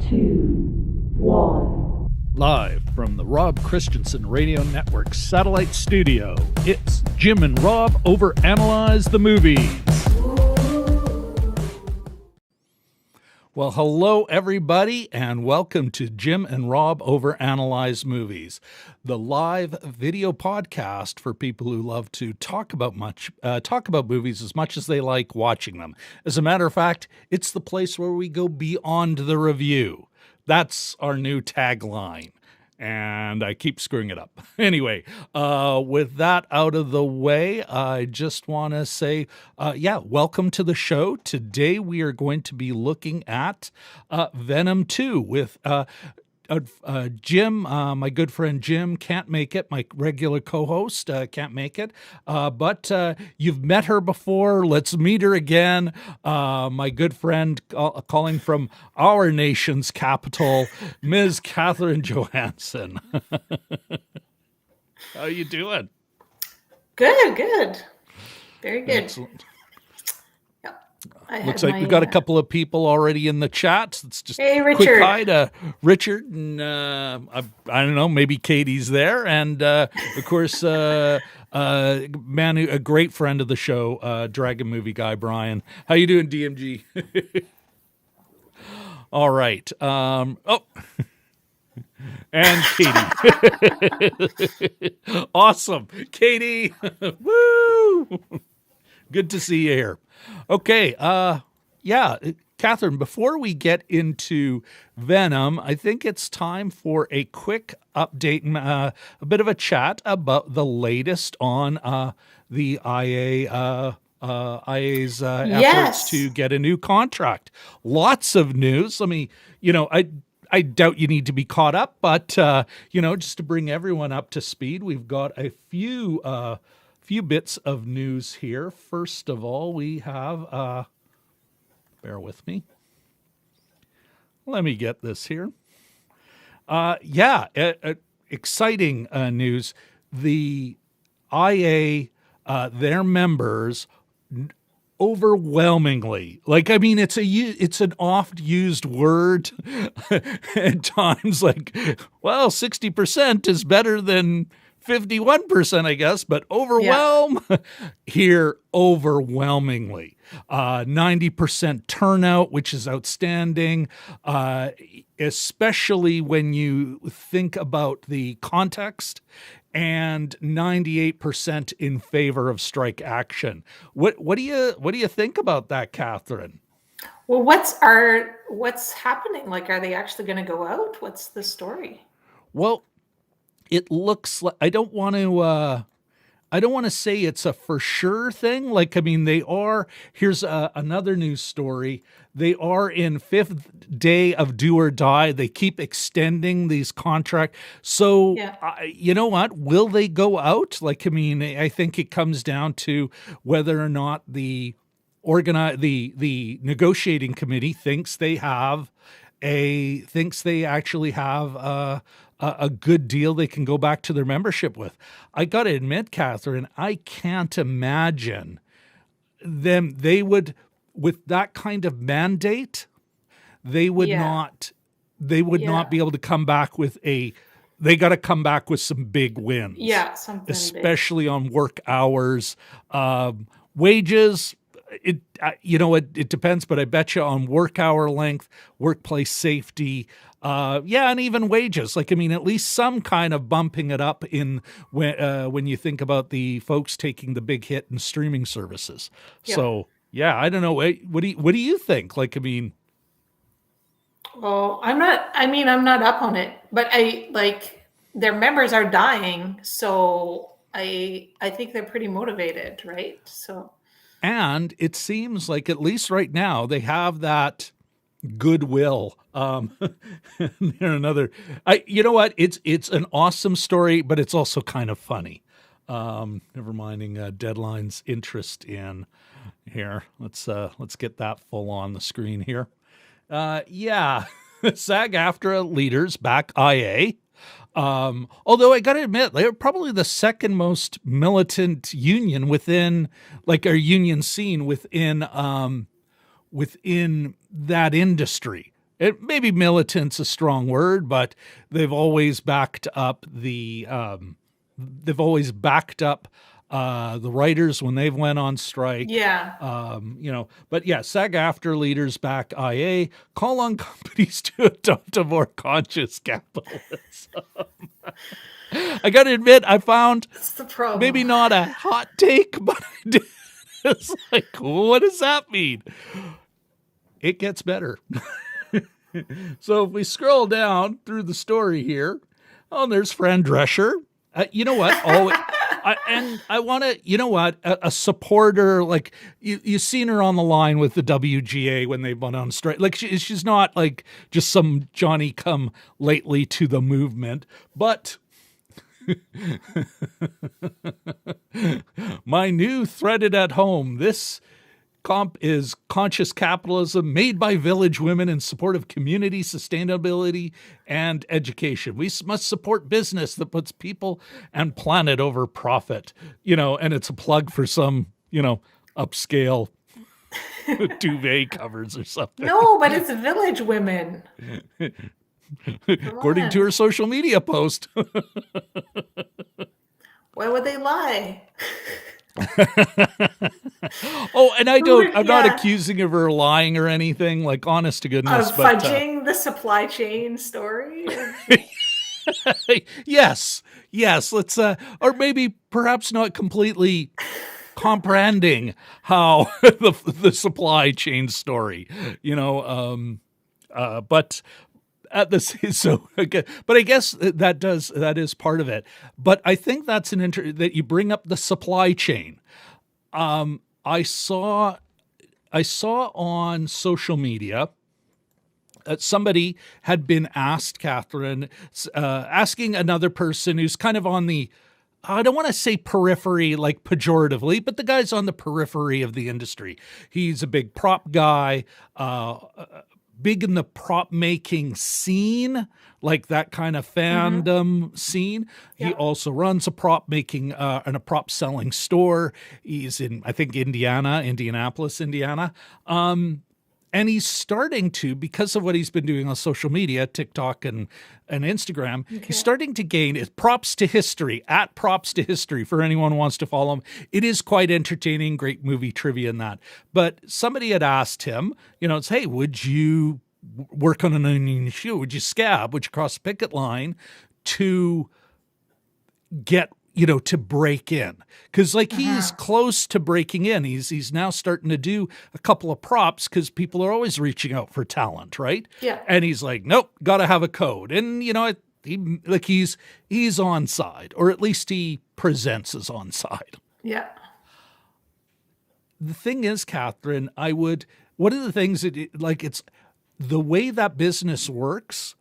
2, 1. Live from the Rob Christensen Radio Network Satellite Studio, it's Jim and Rob Overanalyze the Movies. Well, hello everybody, and welcome to Jim and Rob Overanalyze Movies, the live video podcast for people who love to talk about movies as much as they like watching them. As a matter of fact, it's the place where we go beyond the review. That's our new tagline. And I keep screwing it up. Anyway, with that out of the way, I just want to say, welcome to the show. Today we are going to be looking at Venom 2 with Jim, my good friend Jim can't make it. My regular co-host can't make it. But you've met her before. Let's meet her again. My good friend calling from our nation's capital, Ms. Catharine Johannson. How you doing? Good. Very good. Excellent. Yep. Looks like we've got a couple of people already in the chat. Let's just Richard. Quick hi to Richard, and I don't know, maybe Katie's there, and of course, a great friend of the show, Dragon Movie Guy Brian. How you doing, DMG? All right. And Katie. Awesome, Katie. Woo! Good to see you here. Okay, Catherine, before we get into Venom, I think it's time for a quick update and a bit of a chat about the latest on the IA's efforts to get a new contract. Lots of news. I doubt you need to be caught up, but, just to bring everyone up to speed, we've got a few bits of news here. First of all, we have, bear with me. Let me get this here. Exciting news. The IA, their members, overwhelmingly, it's an oft used word at times, 60% is better than 51%, I guess, but overwhelm here overwhelmingly. 90% turnout, which is outstanding, especially when you think about the context, and 98% in favor of strike action. What do you think about that, Catherine? Well, what's happening? Are they actually going to go out? What's the story? Well, it looks like I don't want to say it's a for sure thing. They are. Here's another news story. They are in 5th day of do or die. They keep extending these contracts. So, you know what? Will they go out? I think it comes down to whether or not the negotiating committee thinks they actually have a good deal they can go back to their membership with. I got to admit, Catherine, I can't imagine they would, with that kind of mandate, they would not be able to come back with they got to come back with some big wins. Yeah, something especially big. On work hours, wages. It depends, but I bet you on work hour length, workplace safety, and even wages. At least some kind of bumping it up in when you think about the folks taking the big hit in streaming services. Yeah. So, I don't know. What do you think? Well, I'm not up on it, but their members are dying, so I think they're pretty motivated, right? So. And it seems like, at least right now, they have that goodwill. You know what? It's an awesome story, but it's also kind of funny. Never minding Deadline's interest in here. Let's get that full on the screen here. SAG-AFTRA leaders back IA. Although I got to admit, they were probably the second most militant union within, our union scene within that industry. maybe militant's a strong word, but they've always backed up the writers when they've went on strike. Yeah. But yeah, SAG-AFTRA leaders back IA, call on companies to adopt a more conscious capitalism. I got to admit, I found That's the problem. maybe not a hot take, but I did. It's like, what does that mean? It gets better. So if we scroll down through the story here, there's Fran Drescher. You know what? I want to, a supporter, like you've seen her on the line with the WGA when they went on strike. Like she's not like just some Johnny come lately to the movement, but my new threaded at home. This comp is conscious capitalism made by village women in support of community sustainability and education. We must support business that puts people and planet over profit, and it's a plug for some, upscale duvet covers or something. No, but it's village women. According to her social media post. Why would they lie? And I'm not accusing of her lying or anything, like honest to goodness. Of fudging the supply chain story? Yes. Let's, or maybe perhaps not completely comprehending how the supply chain story, but at the so again, but I guess that is part of it. But I think that's that you bring up the supply chain. I saw on social media that somebody had been asked, Catherine, asking another person who's kind of on the, I don't want to say periphery, like pejoratively, but the guy's on the periphery of the industry. He's a big prop guy, big in the prop making scene, like that kind of fandom scene. Yeah. He also runs a prop making and a prop selling store. He's in, I think, Indianapolis, Indiana. And he's starting to, because of what he's been doing on social media, TikTok and Instagram, he's starting to gain props to history, at props to history for anyone who wants to follow him. It is quite entertaining, great movie trivia in that. But somebody had asked him, it's, hey, would you work on an onion shoe? Would you scab? Would you cross the picket line to get, to break in? Because he's close to breaking in. He's now starting to do a couple of props because people are always reaching out for talent, right? Yeah. And he's like, nope, got to have a code. And, he's on side, or at least he presents as on side. Yeah. The thing is, Catherine, one of the things that it's the way that business works,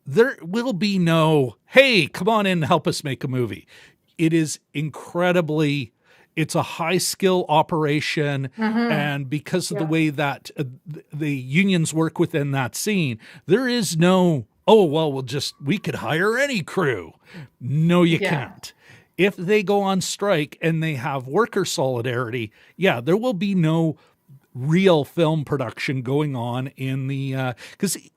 there will be no, hey, come on in and help us make a movie. It is it's a high skill operation. And because of the way that the unions work within that scene, there is no, we could hire any crew. No, you can't. If they go on strike and they have worker solidarity, there will be no real film production going on in the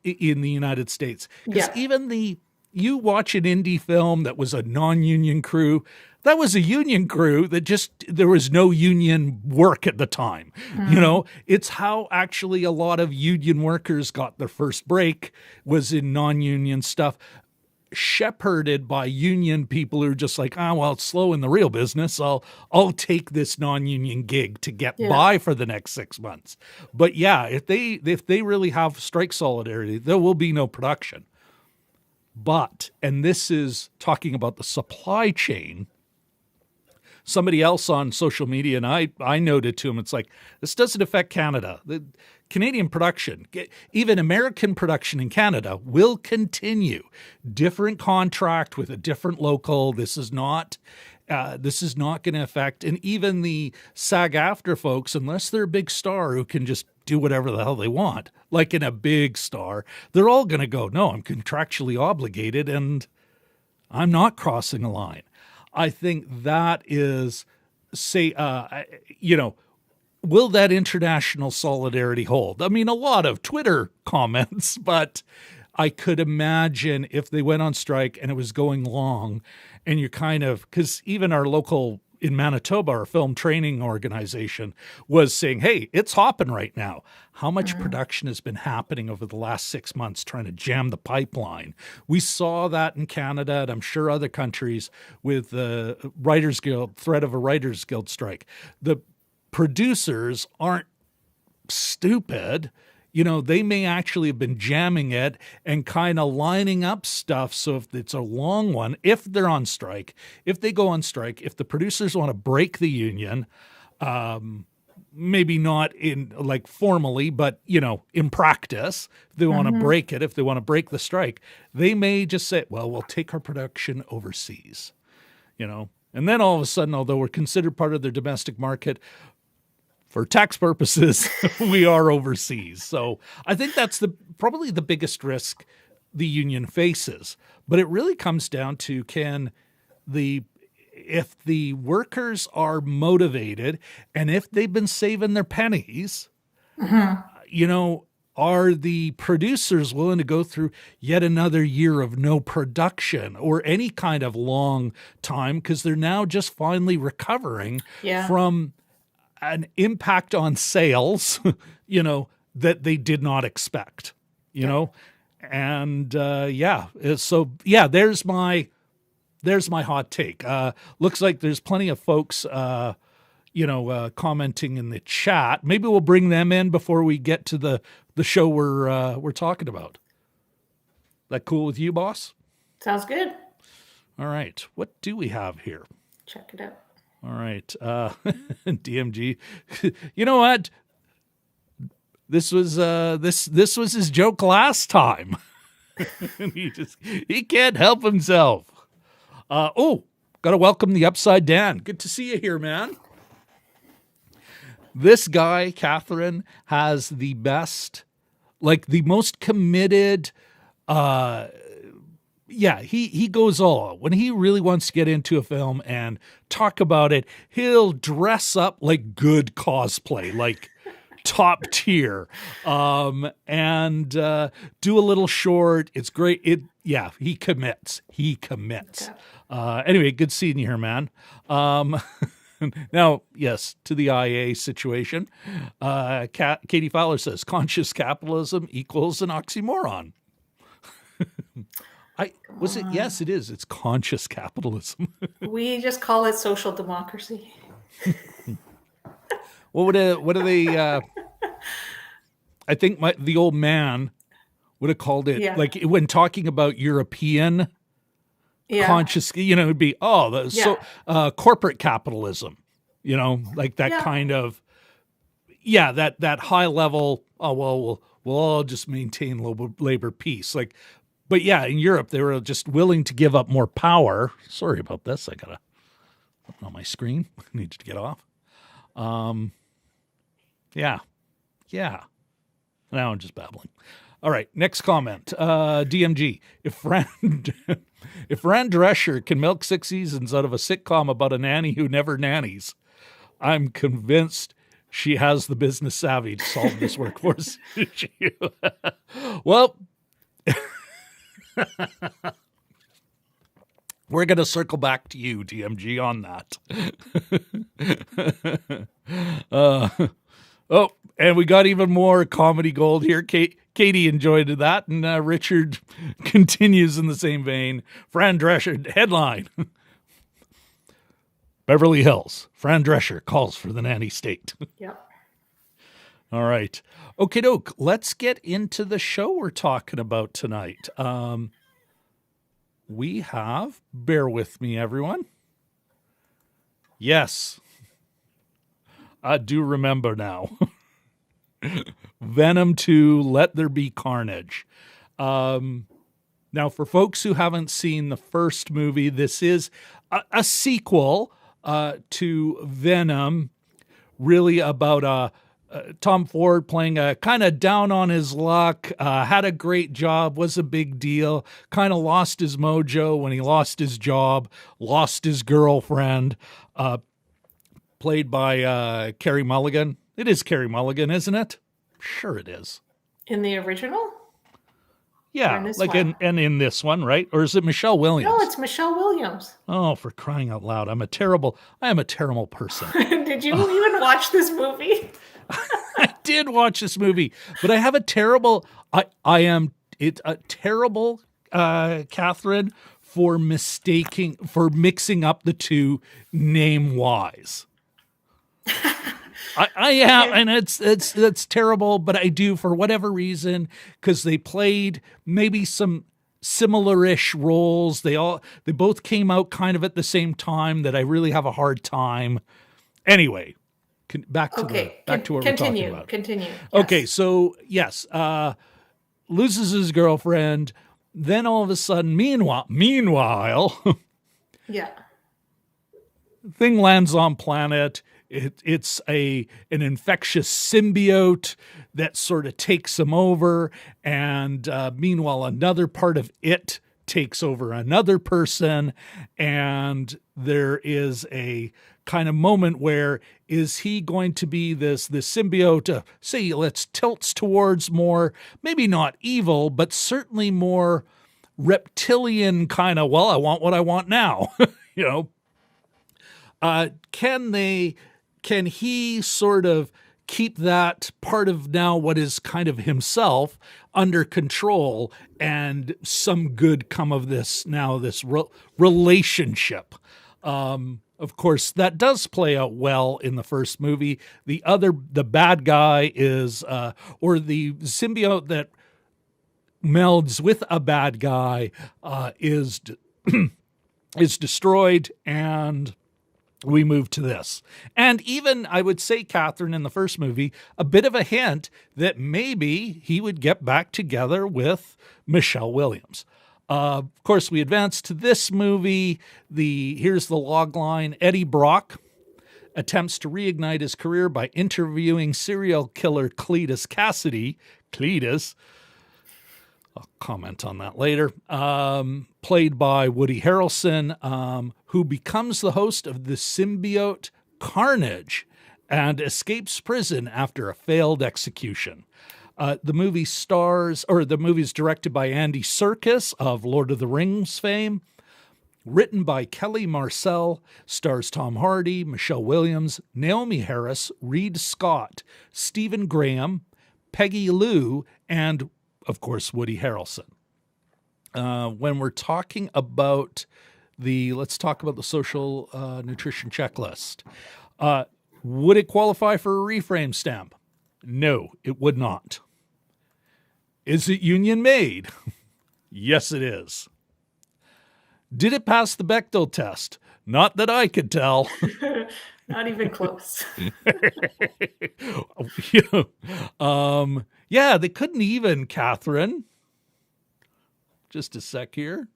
United States. Because even you watch an indie film that was a non-union crew, that was a union crew that there was no union work at the time. It's how actually a lot of union workers got their first break was in non-union stuff, shepherded by union people who are just like, it's slow in the real business. I'll take this non-union gig to get by for the next 6 months. But if they really have strike solidarity, there will be no production. But, and this is talking about the supply chain, somebody else on social media, and I noted to him, it's like, this doesn't affect Canada. The Canadian production, even American production in Canada, will continue. Different contract with a different local. This is not going to affect, and even the SAG-AFTRA folks, unless they're a big star who can just do whatever the hell they want, like in a big star, they're all going to go, no, I'm contractually obligated and I'm not crossing a line. I think that is, will that international solidarity hold? I mean, a lot of Twitter comments, but I could imagine if they went on strike and it was going long, and you're kind of, because even our local in Manitoba, our film training organization was saying, hey, it's hopping right now. How much production has been happening over the last 6 months trying to jam the pipeline? We saw that in Canada, and I'm sure other countries, with the Writers Guild, threat of a Writers Guild strike. The producers aren't stupid. You know, they may actually have been jamming it and kind of lining up stuff. So if it's a long one, if they're on strike, if they go on strike, if the producers want to break the union, maybe not in like formally, but, you know, in practice, if they want to break it, if they want to break the strike, they may just say, well, we'll take our production overseas, you know. And then all of a sudden, although we're considered part of their domestic market, for tax purposes, we are overseas. So I think that's probably the biggest risk the union faces. But it really comes down to if the workers are motivated and if they've been saving their pennies, you know, are the producers willing to go through yet another year of no production or any kind of long time because they're now just finally recovering from an impact on sales, you know, that they did not expect, you know? And, so there's my hot take. Looks like there's plenty of folks, commenting in the chat. Maybe we'll bring them in before we get to the show we're talking about. That cool with you, boss? Sounds good. All right. What do we have here? Check it out. All right. DMG. You know what? This was his joke last time. he can't help himself. Gotta welcome the Upside Dan. Good to see you here, man. This guy, Catharine, has the best, like the most committed, he goes all out. When he really wants to get into a film and talk about it, he'll dress up like good cosplay, like top tier, and do a little short. It's great. He commits. Anyway, good seeing you here, man. Now, yes, to the IA situation. Katie Fowler says, conscious capitalism equals an oxymoron. Yes, it is. It's conscious capitalism. We just call it social democracy. What are they? I think the old man would have called it, like when talking about European conscious, you know, it'd be, corporate capitalism, you know, like that kind of, that high level, we'll all just maintain labor peace. Like, but in Europe, they were just willing to give up more power. Sorry about this. I got to open on my screen. I need to get off. Now I'm just babbling. All right, next comment. DMG. If Fran Drescher can milk 6 seasons out of a sitcom about a nanny who never nannies, I'm convinced she has the business savvy to solve this workforce issue. Well, we're going to circle back to you, DMG, on that. And we got even more comedy gold here. Katie enjoyed that, and Richard continues in the same vein. Fran Drescher, headline. Beverly Hills, Fran Drescher calls for the nanny state. Yep. All right. Okie doke. Let's get into the show we're talking about tonight. We have, bear with me, everyone. Yes. I do remember now. Venom 2, Let There Be Carnage. Now, for folks who haven't seen the first movie, this is a sequel to Venom, really about Tom Ford playing a kind of down on his luck, had a great job, was a big deal, kind of lost his mojo when he lost his job, lost his girlfriend, played by Carey Mulligan. It is Carey Mulligan, isn't it? Sure it is. In the original? Yeah, like in this one, right? Or is it Michelle Williams? No, it's Michelle Williams. Oh, for crying out loud. I am a terrible person. Did you even watch this movie? I did watch this movie, but I have a terrible, terrible, Catherine, for mixing up the two name-wise. I am, and it's terrible, but I do for whatever reason, because they played maybe some similar-ish roles. They both came out kind of at the same time that I really have a hard time. Anyway, back to what we're talking about. Continue. Yes. Okay, so yes, loses his girlfriend. Then all of a sudden, meanwhile, yeah, thing lands on planet. It's an infectious symbiote that sort of takes him over, and meanwhile, another part of it takes over another person, and there is a kind of moment where is he going to be this symbiote? Let's tilts towards more, maybe not evil, but certainly more reptilian kind of. Well, I want what I want now, Can he sort of keep that part of now what is kind of himself under control, and some good come of this relationship? Of course, that does play out well in the first movie. The bad guy is, or the symbiote that melds with a bad guy is destroyed, and we move to this. And even, I would say, Catherine, in the first movie, a bit of a hint that maybe he would get back together with Michelle Williams. Of course, we advance to this movie. Here's the log line. Eddie Brock attempts to reignite his career by interviewing serial killer Cletus Kasady. Cletus, I'll comment on that later. Played by Woody Harrelson, who becomes the host of the symbiote Carnage and escapes prison after a failed execution. The movie is directed by Andy Serkis of Lord of the Rings fame. Written by Kelly Marcel, stars Tom Hardy, Michelle Williams, Naomie Harris, Reid Scott, Stephen Graham, Peggy Lou, and, of course, Woody Harrelson. When we're talking about let's talk about the social nutrition checklist. Would it qualify for a reframe stamp? No, it would not. Is it union made? Yes, it is. Did it pass the Bechdel test? Not that I could tell. Not even close. Yeah, they couldn't even, Catherine. Just a sec here.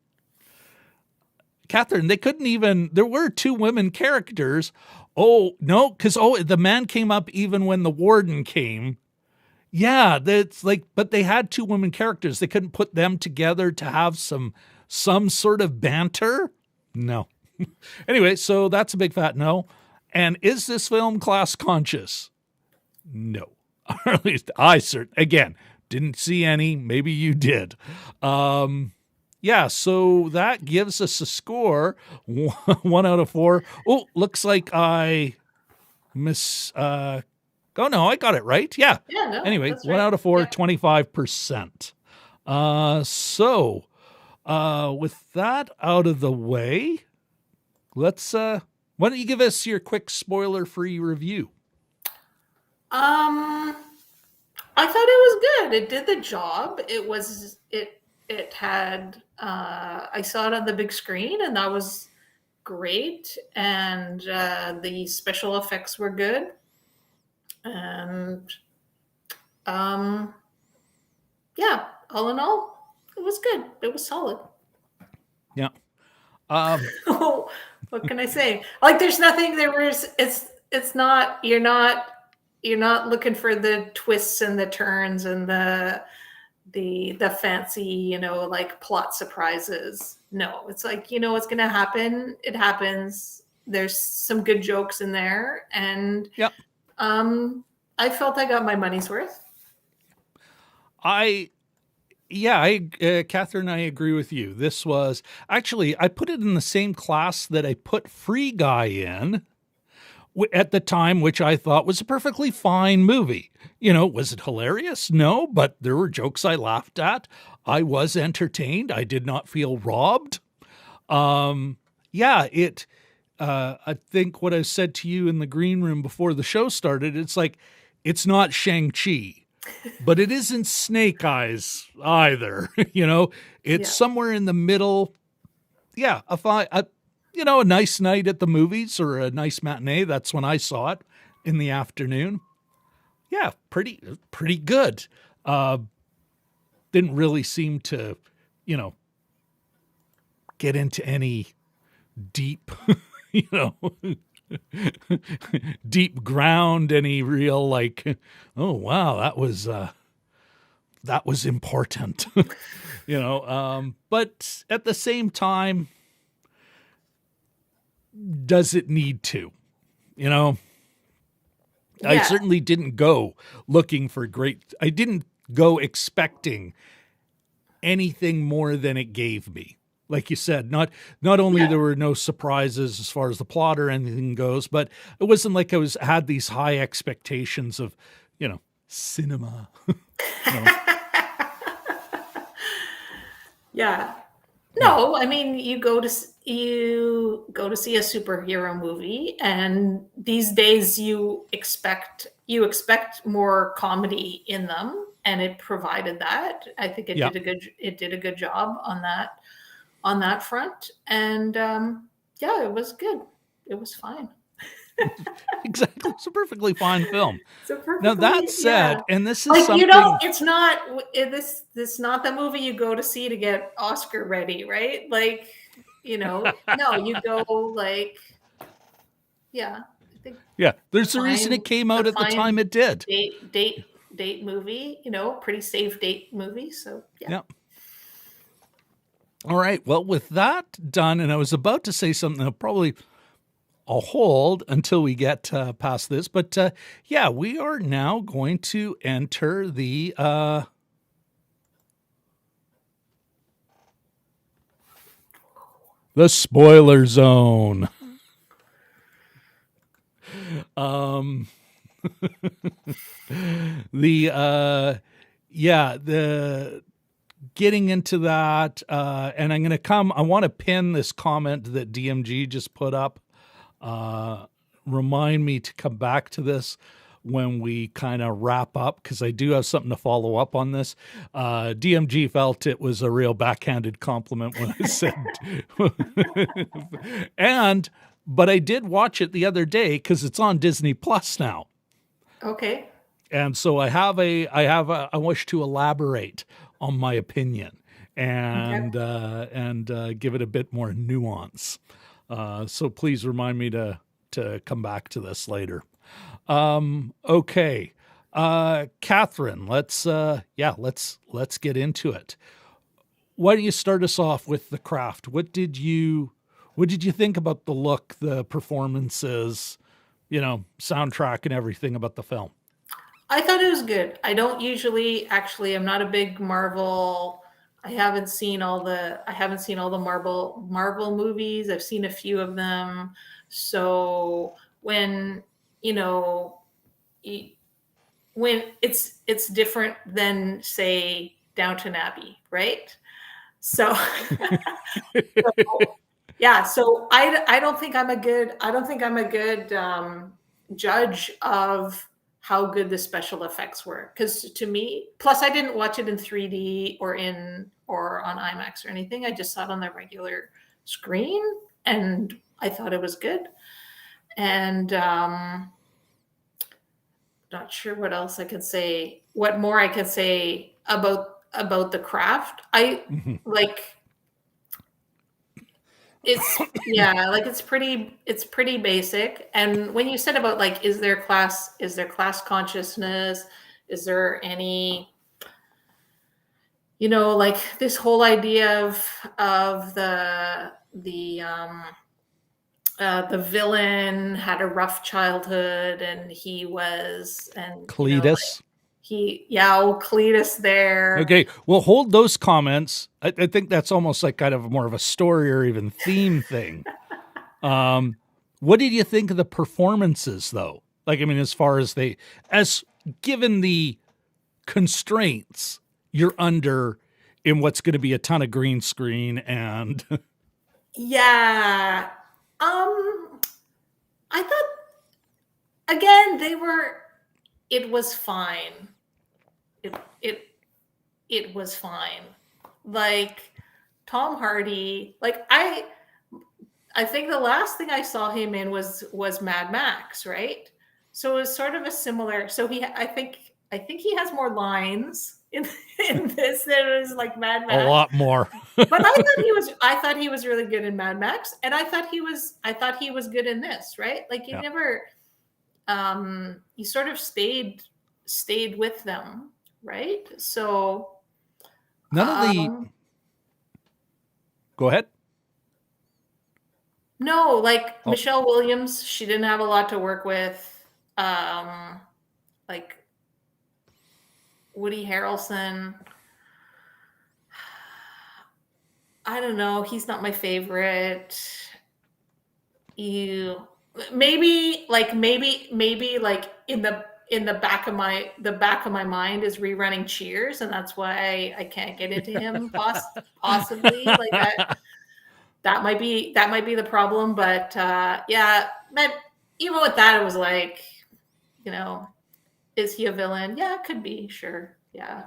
Catherine, they couldn't even, there were two women characters. Oh, no, because, the man came up even when the warden came. Yeah, that's like, but they had two women characters. They couldn't put them together to have some sort of banter? No. Anyway, so that's a big fat no. And is this film class conscious? No. Or at least I again, didn't see any. Maybe you did. Yeah, so that gives us a score, 1 out of 4. Oh, looks like I I got it right. Yeah. No, anyway, 1 right. out of 4, yeah. 25%. With that out of the way, let's, why don't you give us your quick spoiler-free review? I thought it was good. It did the job. It had, I saw it on the big screen, and that was great. And the special effects were good. And yeah, all in all, it was good. It was solid. Yeah. What can I say? Like, there's nothing. It's not. You're not looking for the twists and the turns and the fancy, like plot surprises. No, it's like, what's going to happen. It happens. There's some good jokes in there, and yep. I felt I got my money's worth. Catherine, I agree with you. This was actually, I put it in the same class that I put Free Guy in at the time, which I thought was a perfectly fine movie. Was it hilarious? No, but there were jokes I laughed at. I was entertained. I did not feel robbed. I think what I said to you in the green room before the show started, it's like, it's not Shang-Chi, but it isn't Snake Eyes either. It's somewhere in the middle. Yeah, a nice night at the movies or a nice matinee. That's when I saw it in the afternoon. Yeah, pretty good. Didn't really seem to, get into any deep, deep ground, any real oh wow, that was important. But at the same time, does it need to? I certainly didn't go looking for I didn't go expecting anything more than it gave me. Like you said, not only there were no surprises as far as the plot or anything goes, but it wasn't like I had these high expectations of, cinema. Yeah. No, I mean, you go to see a superhero movie, and these days you expect more comedy in them, and it provided that. I think it did a good job on that front, and it was good. It was fine. Exactly, it's a perfectly fine film. Now Now that said, and this is something it's not this not the movie you go to see to get Oscar ready, right? No, you go I think there's a reason it came out at the time it did. Date movie, pretty safe date movie. So yeah. All right. Well, with that done, and I was about to say something that probably I'll hold until we get past this. But we are now going to enter the spoiler zone. The getting into that, and I'm going to I want to pin this comment that DMG just put up. Remind me to come back to this when we kind of wrap up, because I do have something to follow up on this. DMG felt it was a real backhanded compliment when I said, but I did watch it the other day because it's on Disney Plus now. Okay. And so I wish to elaborate on my opinion and give it a bit more nuance. So please remind me to come back to this later. Okay. Catherine, let's get into it. Why don't you start us off with The Craft? What did you think about the look, the performances, soundtrack and everything about the film? I thought it was good. I don't usually, I'm not a big Marvel. I haven't seen all the Marvel movies. I've seen a few of them. So when when it's different than, say, Downton Abbey, right? So so I don't think I'm a good judge of how good the special effects were, because to me, plus I didn't watch it in 3D or on IMAX or anything. I just saw it on the regular screen, and I thought it was good. And not sure what else I could say. What more I could say about The Craft? It's pretty basic. And when you said about is there class consciousness, is there any this whole idea of the the villain had a rough childhood, and he was, and Cletus. old Cletus there. Okay, well, hold those comments. I think that's almost like kind of more of a story or even theme thing. What did you think of the performances, though? Like, I mean, as far as as given the constraints you're under in what's going to be a ton of green screen and Yeah. I thought, again, it was fine. It was fine. Like, Tom Hardy, like, I think the last thing I saw him in was Mad Max, right? So it was sort of a similar. So I think he has more lines in this than it was like Mad Max. a lot more. But I thought he was really good in Mad Max, and I thought he was good in this, right? Like, you never, you sort of stayed with them, right? So None of the. Go ahead. No, like Michelle Williams, she didn't have a lot to work with. Like Woody Harrelson, I don't know. He's not my favorite. Maybe like in the back of my mind is rerunning Cheers, and that's why I can't get into him. Possibly like that. That might be the problem, but yeah. But even with that, it was like, is he a villain? Yeah, it could be. Sure, yeah.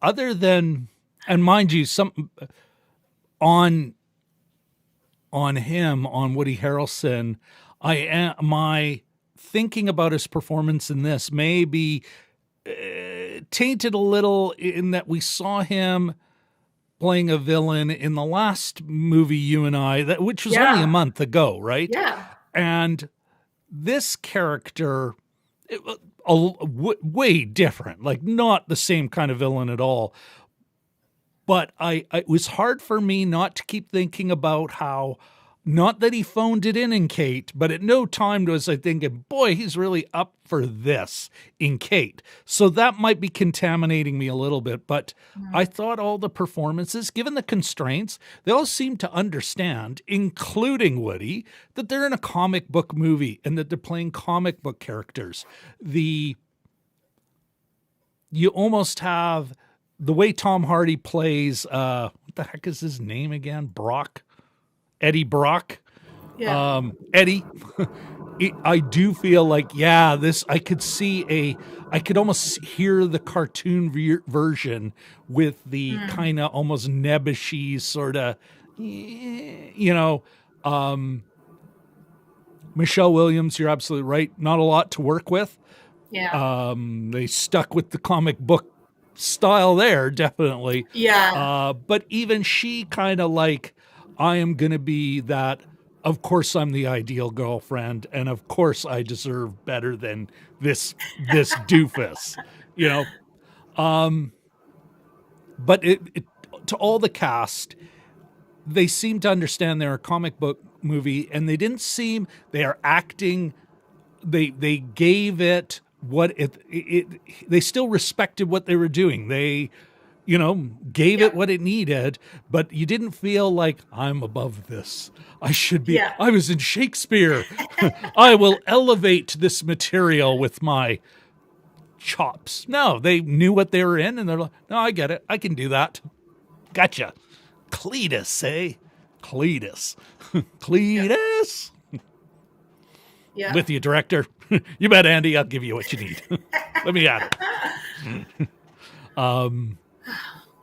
Other than, and mind you, some on him, on Woody Harrelson, my thinking about his performance in this may be tainted a little in that we saw him playing a villain in the last movie you and I, which was only a month ago, right? Yeah. And this character, way different, like not the same kind of villain at all. But it was hard for me not to keep thinking about how, not that he phoned it in Kate, but at no time was I thinking, boy, he's really up for this in Kate. So that might be contaminating me a little bit. But I thought all the performances, given the constraints, they all seem to understand, including Woody, that they're in a comic book movie and that they're playing comic book characters. You almost have the way Tom Hardy plays, what the heck is his name again? Brock? Eddie Brock. Yeah. Eddie. I do feel like, I could almost hear the cartoon version with the kind of almost nebbishy sort of, Michelle Williams, you're absolutely right. Not a lot to work with. Yeah. They stuck with the comic book style there, definitely. Yeah. But even she kind of like, I am going to be that, of course I'm the ideal girlfriend, and of course I deserve better than this doofus, But to all the cast, they seem to understand they're a comic book movie, and they are acting, they gave it what they still respected what they were doing. They gave it what it needed, but you didn't feel like, I'm above this. I should be, I was in Shakespeare. I will elevate this material with my chops. No, they knew what they were in, and they're like, no, I get it. I can do that. Gotcha. Cletus, eh? Cletus. Cletus. Yeah. With you, director. You bet, Andy. I'll give you what you need. Let me at it.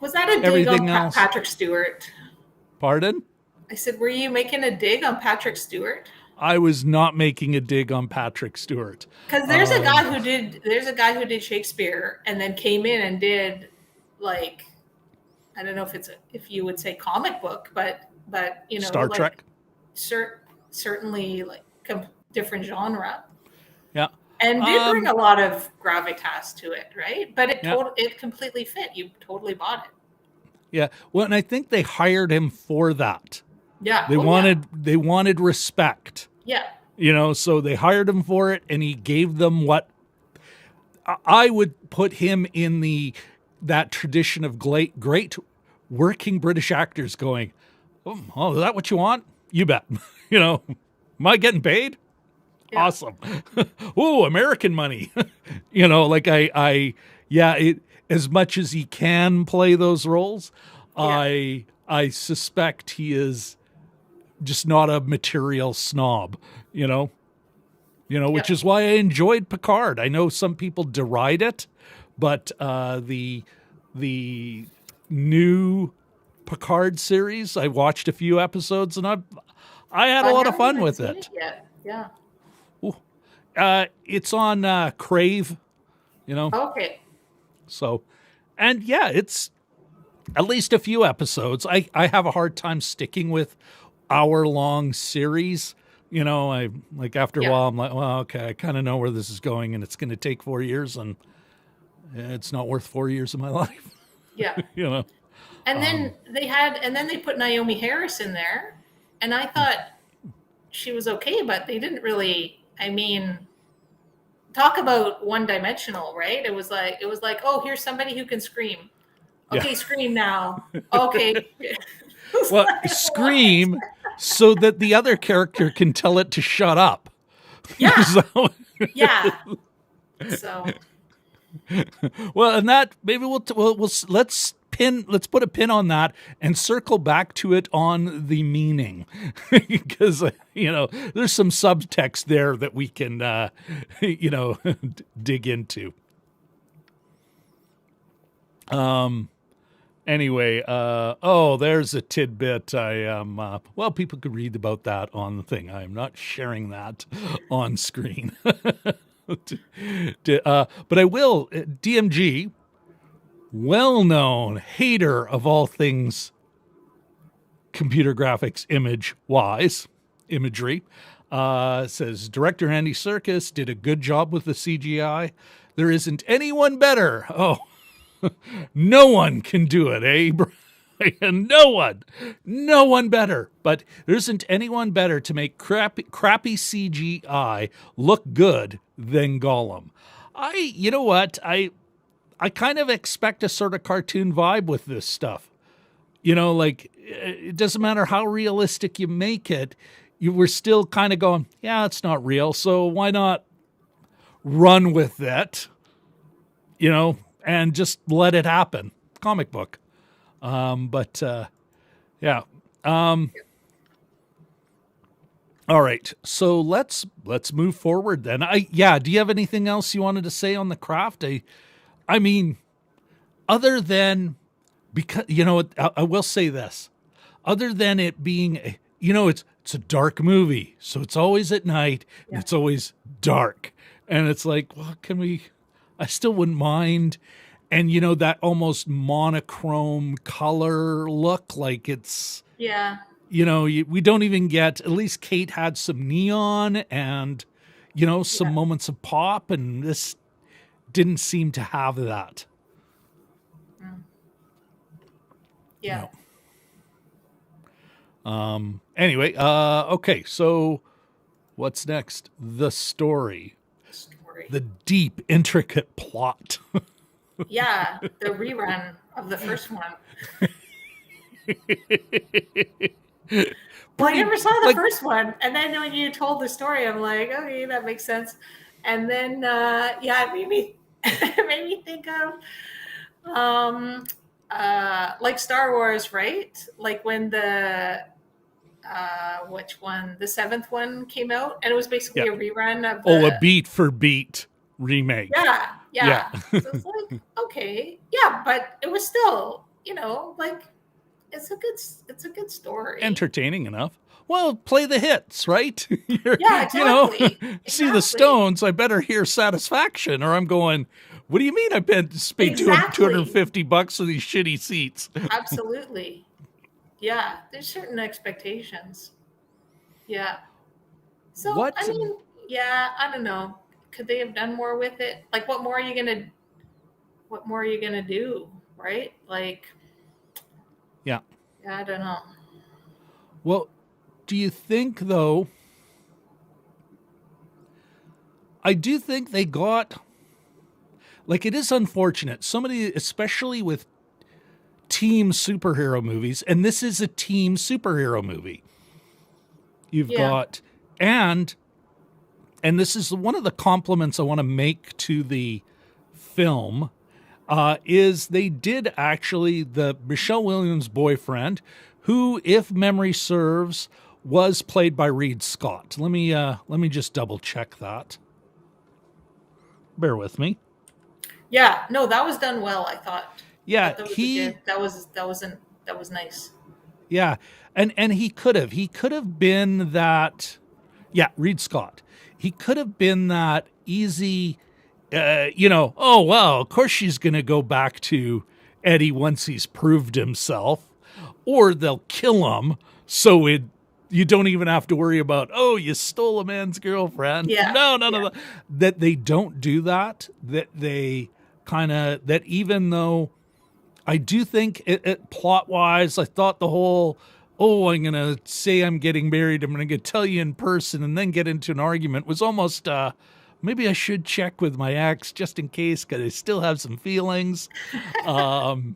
Was that a dig on Patrick Stewart? Pardon? I said, were you making a dig on Patrick Stewart? I was not making a dig on Patrick Stewart. Because there's a guy who did Shakespeare and then came in and did, like, I don't know if you would say comic book, but Star Trek. Certainly like different genre. Yeah. And did bring a lot of gravitas to it, right? But it completely fit. You totally bought it. Yeah. Well, and I think they hired him for that. Yeah. They Oh, yeah. they wanted respect. Yeah. So they hired him for it, and he gave them what I would put him in that tradition of great working British actors going, oh, is that what you want? You bet. Am I getting paid? Yeah. Awesome. Oh, American money. Like as much as he can play those roles, Yeah. I suspect he is just not a material snob, which Yeah. is why I enjoyed Picard. I know some people deride it, but the new Picard series, I watched a few episodes and I had a I lot of haven't fun even with seen it. it yet. Yeah. It's on Crave, Okay. so, and yeah, it's at least a few episodes. I have a hard time sticking with hour-long series. I like after a Yeah. while, I'm like, well, okay, I kind of know where this is going, and it's going to take 4 years, and it's not worth 4 years of my life. Yeah. you know. And then they put Naomie Harris in there, and I thought she was okay, but they didn't really. I mean, talk about one-dimensional, right? It was like, oh, here's somebody who can scream. Yeah. Okay, scream now. Okay. Well, Like, scream so that the other character can tell it to shut up. Yeah. So, Yeah. So. well, and that maybe let's put a pin on that and circle back to it on the meaning, because there's some subtext there that we can dig into. Anyway, there's a tidbit. I am people could read about that on the thing. I am not sharing that on screen. But I will. DMG, well-known hater of all things computer graphics imagery, says director Andy Serkis did a good job with the CGI. There isn't anyone better. Oh, no one can do it, eh? No one better. But there isn't anyone better to make crappy CGI look good than Gollum. You know what? I kind of expect a sort of cartoon vibe with this stuff. Like it doesn't matter how realistic you make it, you were still kind of going, yeah, it's not real, so why not run with it? And just let it happen. Comic book. Yeah. All right. So let's move forward then. Do you have anything else you wanted to say on the craft? I mean, other than, because, I will say this, other than it being, it's a dark movie. So it's always at night and it's always dark. And it's like, well, I still wouldn't mind. And, that almost monochrome color look, like it's, we don't even get, at least Kate had some neon and, some moments of pop, and this didn't seem to have that. Yeah. Anyway, okay, so what's next? The story. The deep, intricate plot. Yeah, the rerun of the first one. Well, I never saw the first one, and then when you told the story, I'm like, okay, that makes sense. And then, it made me think of, like Star Wars, right? Like when which one? The seventh one came out, and it was basically a rerun of a beat for beat remake. Yeah. So it's like, okay, but it was still, like it's a good story. Entertaining enough. Well, play the hits, right? Exactly. See the Stones, I better hear Satisfaction, or I'm going, what do you mean I paid $250 for these shitty seats? Absolutely. Yeah, there's certain expectations. Yeah. So, I mean, I don't know. Could they have done more with it? Like, what more are you gonna do, right? Like, I don't know. Well, do you think, though, I do think they got, like, it is unfortunate. Somebody, especially with team superhero movies, and this is a team superhero movie. You've got, and this is one of the compliments I want to make to the film, is they did actually, the Michelle Williams' boyfriend, who, if memory serves, was played by Reid Scott. Let me just double check that. Bear with me. Yeah, no, that was done well, I thought. Yeah, that was nice. Yeah, and he could have been that. Yeah, Reid Scott. He could have been that easy. Oh well, of course she's going to go back to Eddie once he's proved himself, or they'll kill him. So you don't even have to worry about, oh, you stole a man's girlfriend. Yeah. No. That they don't do that. That they that even though I do think it plot wise, I thought the whole, oh, I'm going to say I'm getting married, I'm going to tell you in person and then get into an argument was almost, maybe I should check with my ex just in case, because I still have some feelings. And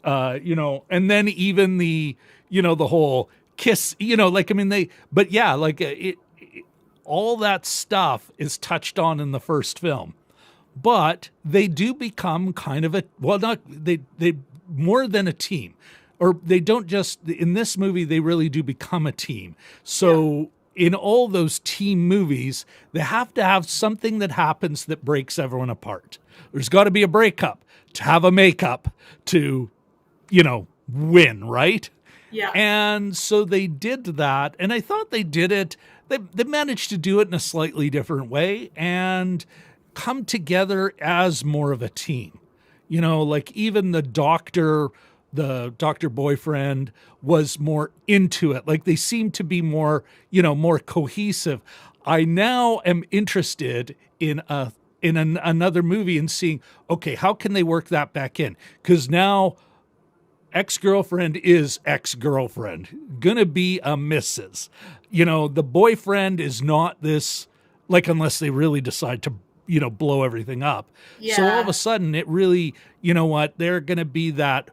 then even the whole kiss, all that stuff is touched on in the first film. But they do become kind of they more than a team, or they don't just, in this movie, they really do become a team. So in all those team movies, they have to have something that happens that breaks everyone apart. There's got to be a breakup to have a makeup to, win, right? Yeah. And so they did that. And I thought they did it. They managed to do it in a slightly different way and come together as more of a team. Like even the doctor boyfriend was more into it. Like they seemed to be more, more cohesive. I now am interested in another movie and seeing, okay, how can they work that back in? Because now ex-girlfriend is ex-girlfriend, gonna be a missus. The boyfriend is not this, like, unless they really decide to, blow everything up. Yeah. So all of a sudden it really, they're gonna be that,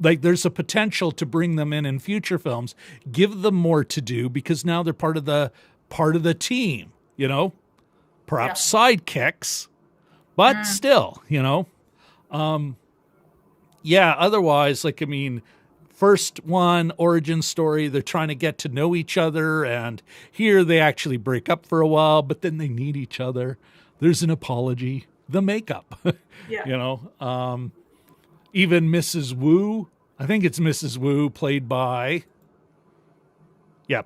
like, there's a potential to bring them in future films, give them more to do, because now they're part of the team, perhaps sidekicks, but still, otherwise, first one, origin story, they're trying to get to know each other, and here they actually break up for a while, but then they need each other. There's an apology, the makeup, even Mrs. Wu, I think it's Mrs. Wu, played by,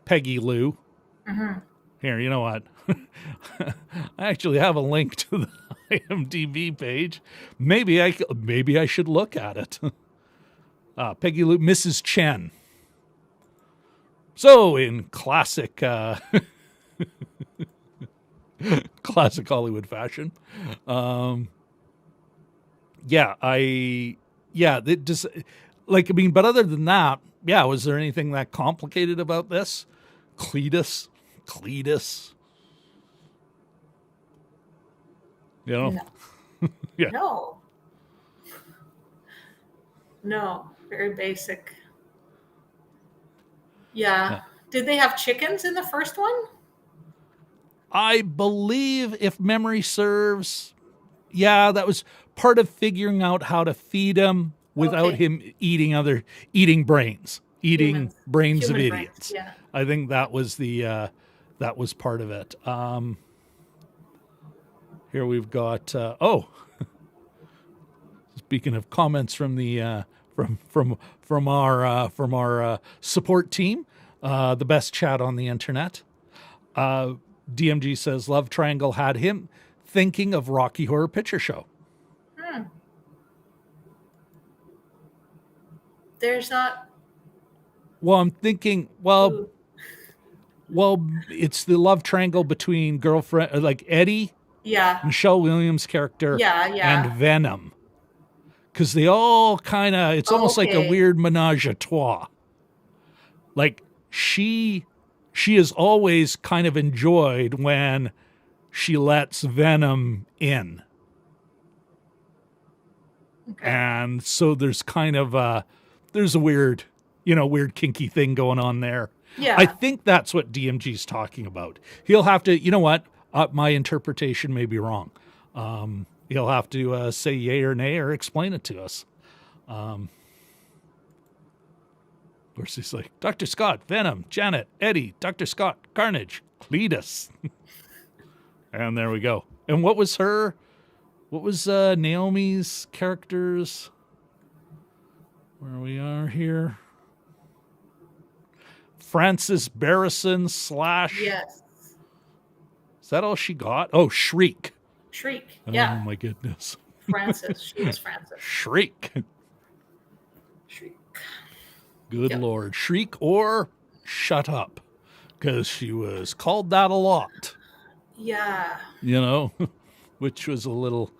Peggy Lou. Mm-hmm. Here, you know what? I actually have a link to the IMDb page. Maybe I should look at it. Peggy Lou, Mrs. Chen. So in classic classic Hollywood fashion, but other than that, was there anything that complicated about this? Cletus. No. Yeah. No, very basic. Yeah. Did they have chickens in the first one? I believe, if memory serves, that was part of figuring out how to feed him without him eating brains, Humans. brains Human of idiots. brains, yeah. I think that was that was part of it. Here we've got speaking of comments from the from our support team, the best chat on the internet. DMG says Love Triangle had him thinking of Rocky Horror Picture Show. There's not. Well, I'm thinking. Well, it's the love triangle between girlfriend, like Eddie, Michelle Williams' character, and Venom, because they all kind of. It's almost like a weird menage a trois. Like she has always kind of enjoyed when she lets Venom in. Okay. And so there's kind of there's a weird kinky thing going on there. Yeah. I think that's what DMG's talking about. He'll have to, you know what? My interpretation may be wrong. He'll have to say yay or nay or explain it to us. Of course, he's like, Dr. Scott, Venom, Janet, Eddie, Dr. Scott, Carnage, Cletus. And there we go. And what was Naomie's character's? Where we are here. Frances Barrison / Yes. Is that all she got? Oh, Shriek. Shriek. Yeah. Oh my goodness. Frances. She was Frances. Shriek. Shriek. Good Lord. Shriek or Shut Up. Because she was called that a lot. Yeah. You know? Which was a little,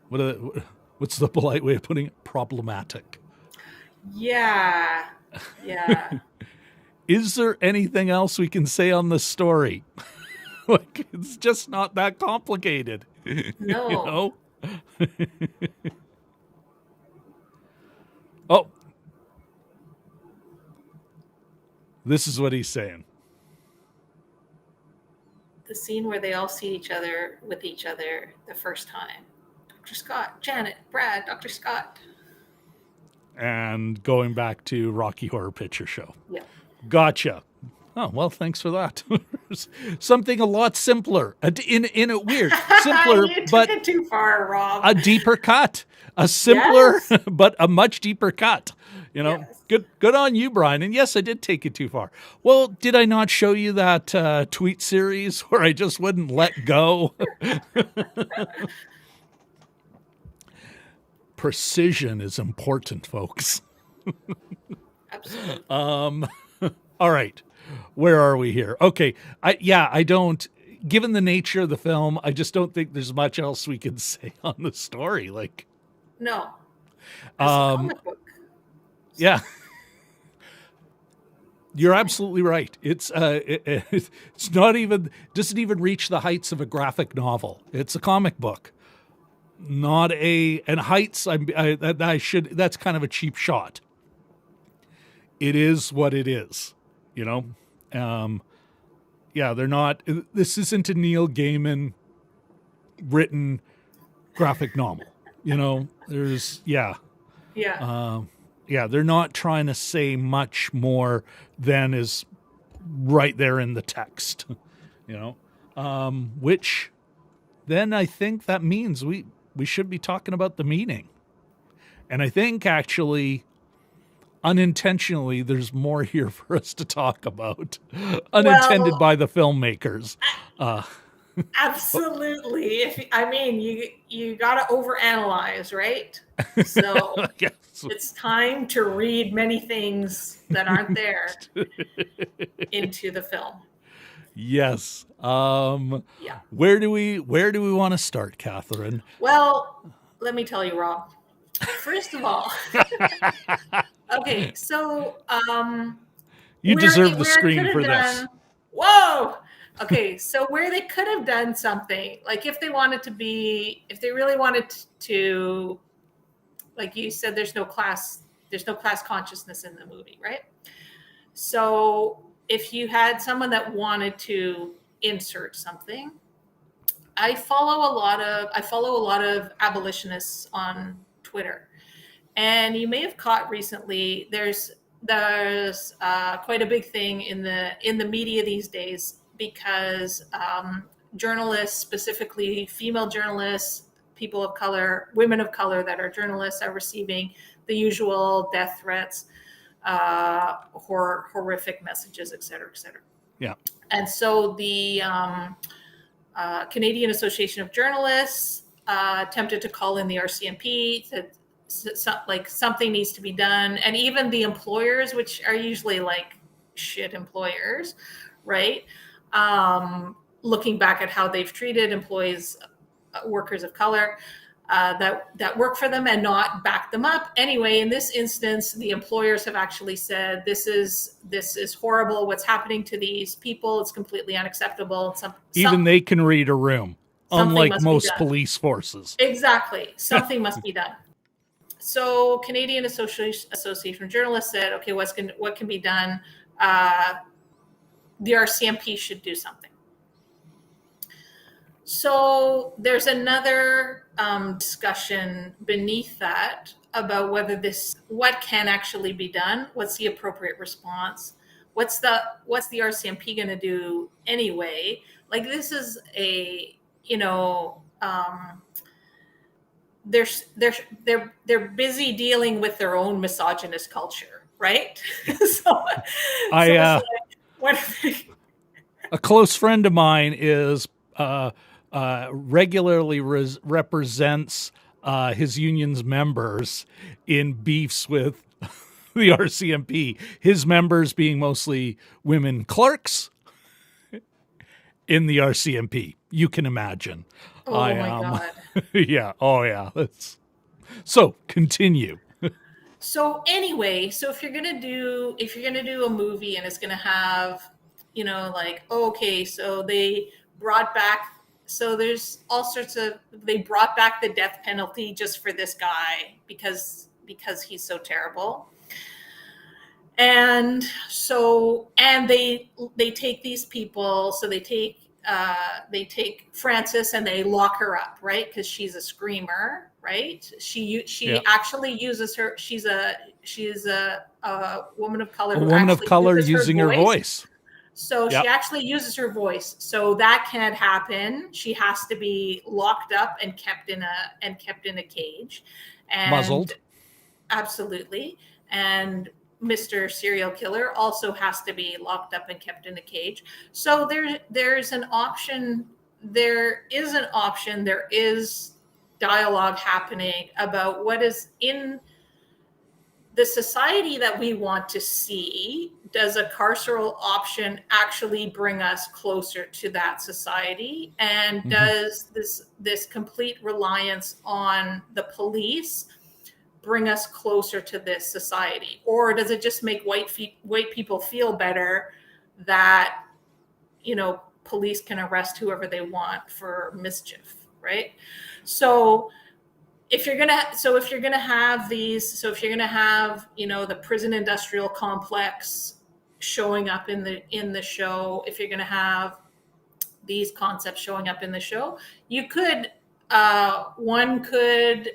what's the polite way of putting it? Problematic. Yeah. Yeah. Is there anything else we can say on the story? Like, it's just not that complicated. No. You know? Oh. This is what he's saying. The scene where they all see each other with each other the first time. Dr. Scott, Janet, Brad, Dr. Scott. And going back to Rocky Horror Picture Show. Yeah. Gotcha. Oh, well, thanks for that. Something a lot simpler. In a weird, simpler, you took but it too far, Rob. a deeper cut. A simpler, Yes. but a much deeper cut. You know, Yes. Good on you, Brian. And yes, I did take it too far. Well, did I not show you that tweet series where I just wouldn't let go? Precision is important, folks. Absolutely. All right. Where are we here? Okay. I don't, given the nature of the film, I just don't think there's much else we can say on the story. Like, No. It's a comic book. yeah. You're absolutely right. It's not even, doesn't even reach the heights of a graphic novel. It's a comic book. Not and heights, that's kind of a cheap shot. It is what it is, you know? They're not, this isn't a Neil Gaiman written graphic novel, you know? Yeah. They're not trying to say much more than is right there in the text, you know? Which then I think that means we should be talking about the meaning. And I think actually, unintentionally, there's more here for us to talk about, unintended by the filmmakers. Absolutely. You got to overanalyze, right? So Yes. it's time to read many things that aren't there into the film. Yes. Yeah. Where do we want to start, Catherine? Well, let me tell you, Rob. First of all, okay, so You deserve the screen for this. Whoa. Okay, so where they could have done something, like if they really wanted to, like you said, there's no class consciousness in the movie, right? So if you had someone that wanted to insert something, I follow a lot of abolitionists on Twitter, and you may have caught recently. There's quite a big thing in the media these days because journalists, specifically female journalists, people of color, women of color that are journalists, are receiving the usual death threats, horrific messages, et cetera, et cetera. Yeah. And so the Canadian Association of Journalists attempted to call in the RCMP, like something needs to be done. And even the employers, which are usually like shit employers, right? Looking back at how they've treated employees, workers of color, that work for them and not back them up. Anyway, in this instance, the employers have actually said this is horrible. What's happening to these people? It's completely unacceptable. Even they can read a room, unlike most done. police forces. Exactly, something must be done. So, Canadian Association of Journalists said, okay, what can be done? The RCMP should do something. So there's another discussion beneath that about what can actually be done. What's the appropriate response? What's the RCMP going to do anyway? Like, this is a, they're busy dealing with their own misogynist culture, right? A close friend of mine is regularly represents his union's members in beefs with the RCMP. His members being mostly women clerks in the RCMP. You can imagine. Oh my God. Yeah. Oh yeah. So continue. So anyway, if you're gonna do a movie and it's gonna have, so they brought back, so there's all sorts of, they brought back the death penalty just for this guy because he's so terrible. And they take these people, so they take Frances and they lock her up, right? Because she's a screamer, right? She actually uses her. She's a woman of color. A woman of color using her voice. So she actually uses her voice. So that can't happen. She has to be locked up and kept in a cage, and muzzled. Absolutely. And Mr. Serial Killer also has to be locked up and kept in a cage. So there's an option. There is an option. There is dialogue happening about what is in the society that we want to see. Does a carceral option actually bring us closer to that society? And does this complete reliance on the police bring us closer to this society? Or does it just make white people feel better that, police can arrest whoever they want for mischief, right? So if you're gonna have the prison industrial complex showing up in the show, if you're gonna have these concepts showing up in the show, you could one could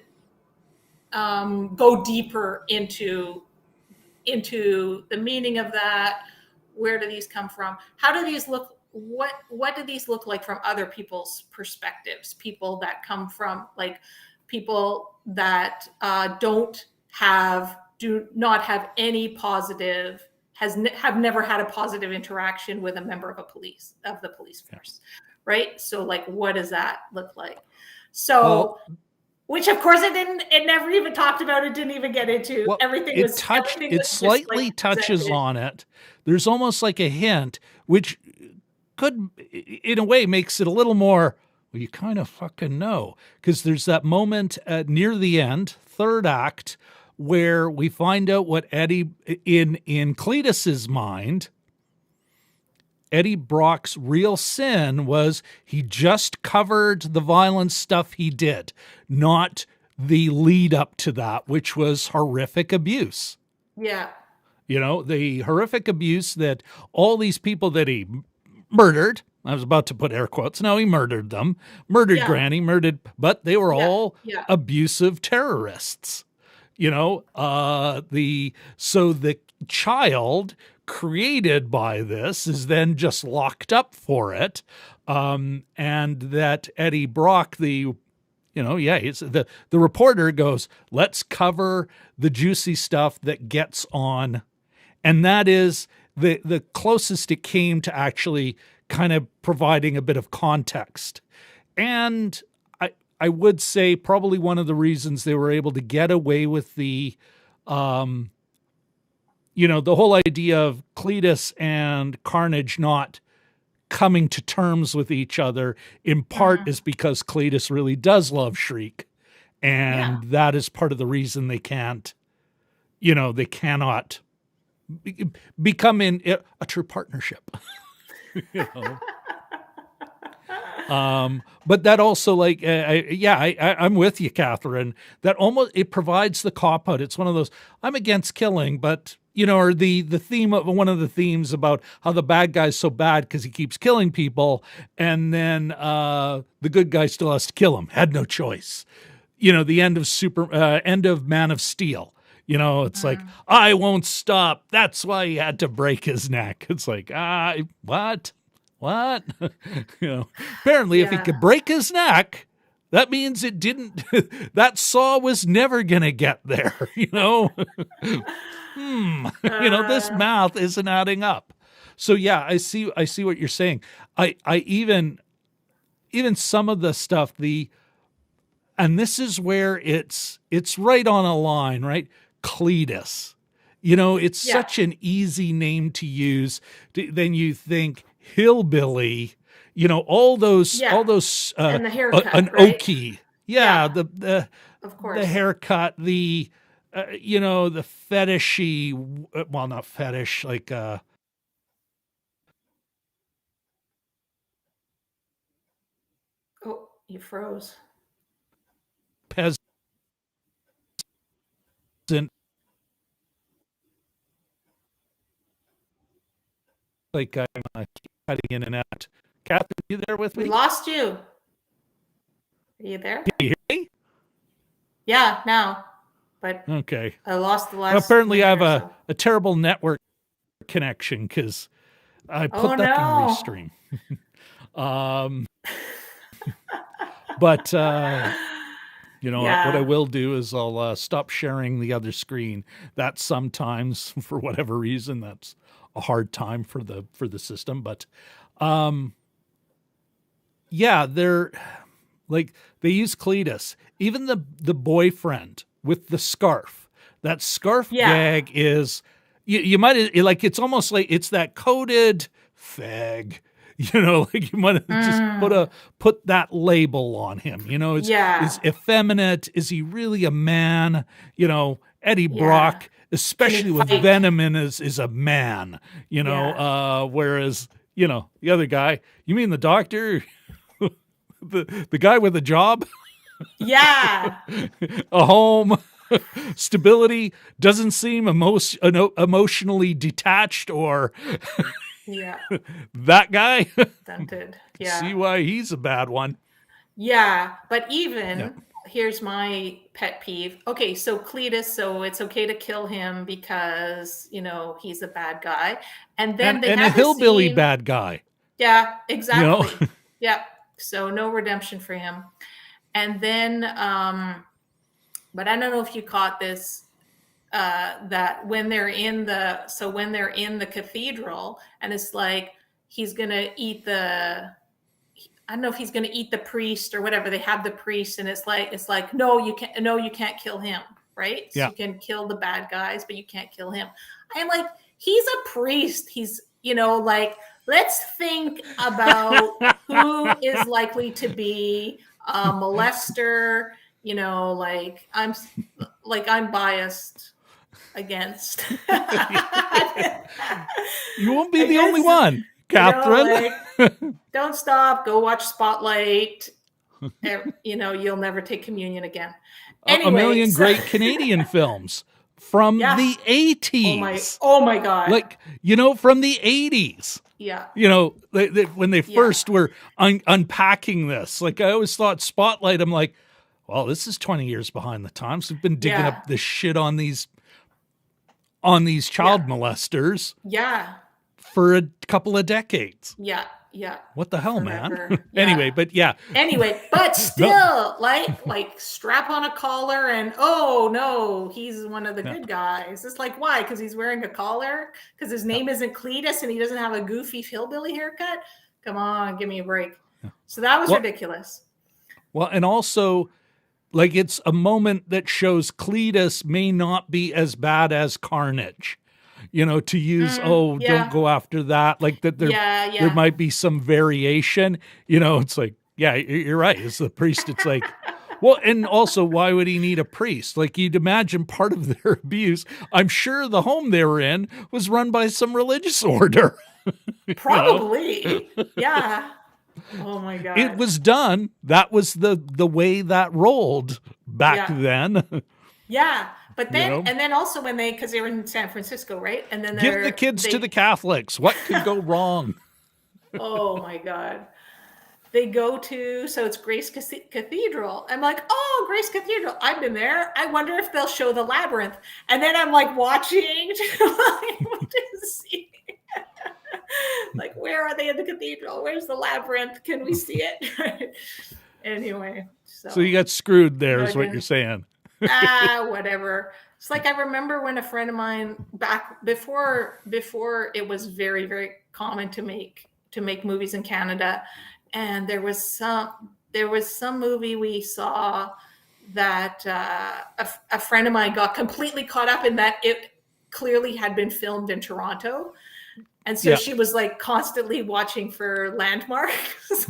go deeper into the meaning of that. Where do these come from? How do these look? What do these look like from other people's perspectives? People that come from, like, people that do not have any positive, have never had a positive interaction with a member of the police force, right? So, like, what does that look like? So, which of course it never even talked about. It didn't even get into. It slightly touches on it. There's almost like a hint, which could, in a way, makes it a little more, well, you kind of fucking know, because there's that moment near the end, third act, where we find out what Eddie, in Cletus's mind, Eddie Brock's real sin was he just covered the violent stuff he did, not the lead up to that, which was horrific abuse. Yeah. The horrific abuse that all these people that he murdered, I was about to put air quotes. No, he murdered them, Granny, but they were all abusive terrorists. The child created by this is then just locked up for it. And that Eddie Brock, the reporter goes, let's cover the juicy stuff that gets on. And that is the closest it came to actually kind of providing a bit of context. And I would say probably one of the reasons they were able to get away with the whole idea of Cletus and Carnage not coming to terms with each other, in part is because Cletus really does love Shriek. And that is part of the reason they can't, they cannot become in a true partnership. But that also, like, I'm with you, Catherine. That almost, it provides the cop out. It's one of those, I'm against killing, but or the theme of one of the themes about how the bad guy's so bad because he keeps killing people, and then the good guy still has to kill him. Had no choice. The end of Man of Steel. It's like, I won't stop. That's why he had to break his neck. It's like, what? Apparently if he could break his neck, that means it didn't, that saw was never going to get there, this math isn't adding up. So yeah, I see what you're saying. I even some of the stuff, and this is where it's right on a line, right? Cletus, it's such an easy name to use. Then you think hillbilly, all those and the haircut, an right? Okie, the of course, the haircut, the the fetishy, well, not fetish, like oh, you froze. Peasant, like I'm cutting in and out. Catherine, you there with me? We lost you. Are you there? Can you hear me? Yeah, now. But okay, I lost the last. Apparently, I have a terrible network connection because I put that in Restream. But what I will do is I'll stop sharing the other screen. That sometimes, for whatever reason, that's a hard time for the system. But they're like, they use Cletus. Even the boyfriend with the scarf. That scarf gag is, you might, like, it's almost like it's that coded fag. Like, you might just put that label on him. Is effeminate. Is he really a man? Eddie Brock, especially with Venom in, is a man. Whereas the other guy. You mean the doctor, the guy with a job, a home, stability, doesn't seem emotionally detached or. That guy. Stunted. See why he's a bad one. Yeah, but even here's my pet peeve. Okay, so Cletus, so it's okay to kill him because he's a bad guy, and then they have a hillbilly bad guy. Yeah, exactly. Yeah, so no redemption for him, and then but I don't know if you caught this. That when they're in the cathedral, and it's like he's gonna eat I don't know if he's gonna eat the priest or whatever. They have the priest, and it's like no, you can't kill him, right? So you can kill the bad guys, but you can't kill him. I'm like, he's a priest. He's like, let's think about who is likely to be a molester. I'm biased against. You won't be the only one, Catherine. Don't stop. Go watch Spotlight. You'll never take communion again. Anyway, a million great Canadian films from the 80s. Oh my God. Like, from the 80s. Yeah. When they first were unpacking this, like, I always thought Spotlight, I'm like, well, this is 20 years behind the times. We've been digging up this shit on these child molesters. Yeah. For a couple of decades. Yeah. What the hell, man? Anyway, but but still, like strap on a collar and oh no, he's one of the good guys. It's like, why? Because he's wearing a collar? Because his name isn't Cletus and he doesn't have a goofy hillbilly haircut? Come on, give me a break. So that was ridiculous. Well, and also, like, it's a moment that shows Cletus may not be as bad as Carnage, to use, don't go after that. Like, that there might be some variation, it's like, you're right. It's the priest. It's like, Well, and also, why would he need a priest? Like, you'd imagine part of their abuse, I'm sure the home they were in was run by some religious order. Probably. Yeah. Oh my God. It was done. That was the way that rolled back then. Yeah. But then, and then also when because they were in San Francisco, right? And then give the kids to the Catholics. What could go wrong? Oh my God. They go to, so it's Grace Cathedral. I'm like, oh, Grace Cathedral. I've been there. I wonder if they'll show the labyrinth. And then I'm like watching to see. Like, where are they in the cathedral? Where's the labyrinth? Can we see it? Anyway. So you got screwed there is what you're saying. Whatever. It's like, I remember when a friend of mine back before it was very, very common to make movies in Canada. And there was some movie we saw that a friend of mine got completely caught up in, that it clearly had been filmed in Toronto. And so she was like constantly watching for landmarks.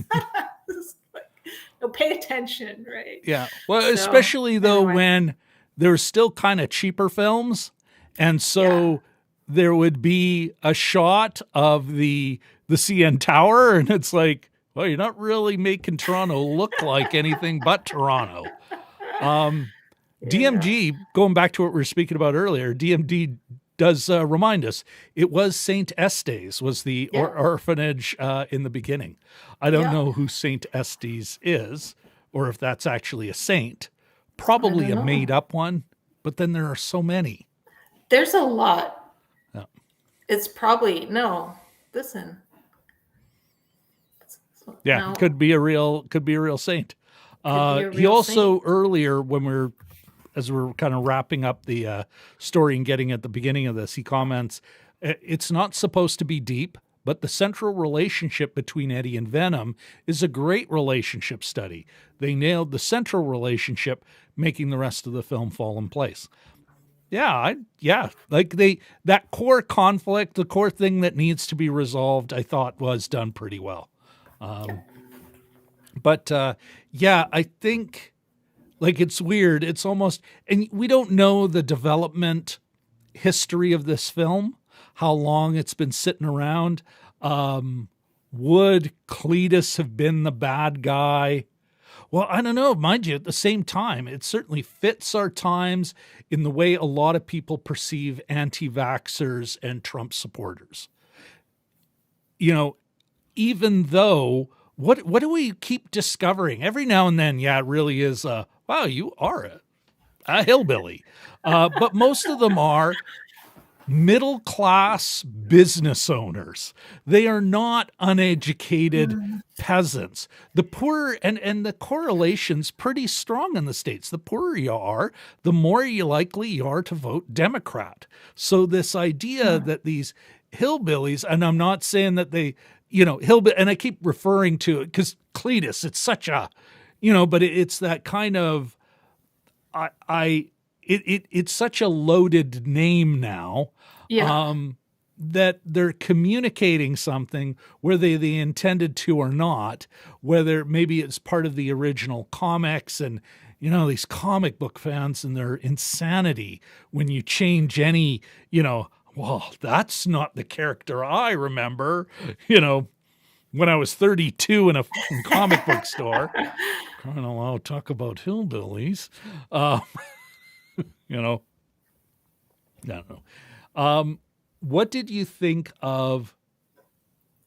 No, pay attention, right? Yeah. Well, so, especially though, when there were still kind of cheaper films. And so there would be a shot of the CN Tower, and it's like, well, you're not really making Toronto look like anything but Toronto. DMG, going back to what we were speaking about earlier, DMD does remind us, it was Saint Estes was the orphanage in the beginning. I don't know who Saint Estes is, or if that's actually a saint. Probably a made-up one, but then there are so many. There's a lot. Yeah. It's probably, listen. Yeah, could be a real saint. He also, earlier, as we're kind of wrapping up the story and getting at the beginning of this, he comments, it's not supposed to be deep, but the central relationship between Eddie and Venom is a great relationship study. They nailed the central relationship, making the rest of the film fall in place. Like that core conflict, the core thing that needs to be resolved, I thought was done pretty well. But I think, like, it's weird. It's almost, and we don't know the development history of this film, how long it's been sitting around. Would Cletus have been the bad guy? Well, I don't know. Mind you, at the same time, it certainly fits our times in the way a lot of people perceive anti-vaxxers and Trump supporters. Even though, what do we keep discovering? Every now and then, it really is, wow, you are a hillbilly. But most of them are middle-class business owners. They are not uneducated peasants. The poor, and the correlation's pretty strong in the States. The poorer you are, the more likely you are to vote Democrat. So this idea that these hillbillies, and I'm not saying that they, hillbilly, and I keep referring to it because Cletus, it's such a, but it's that kind of, it's such a loaded name now. That they're communicating something, whether they intended to or not, whether maybe it's part of the original comics and, these comic book fans and their insanity when you change any, well, that's not the character I remember, when I was 32 in a comic book store. Kind of allowed to talk about hillbillies. I don't know. What did you think of,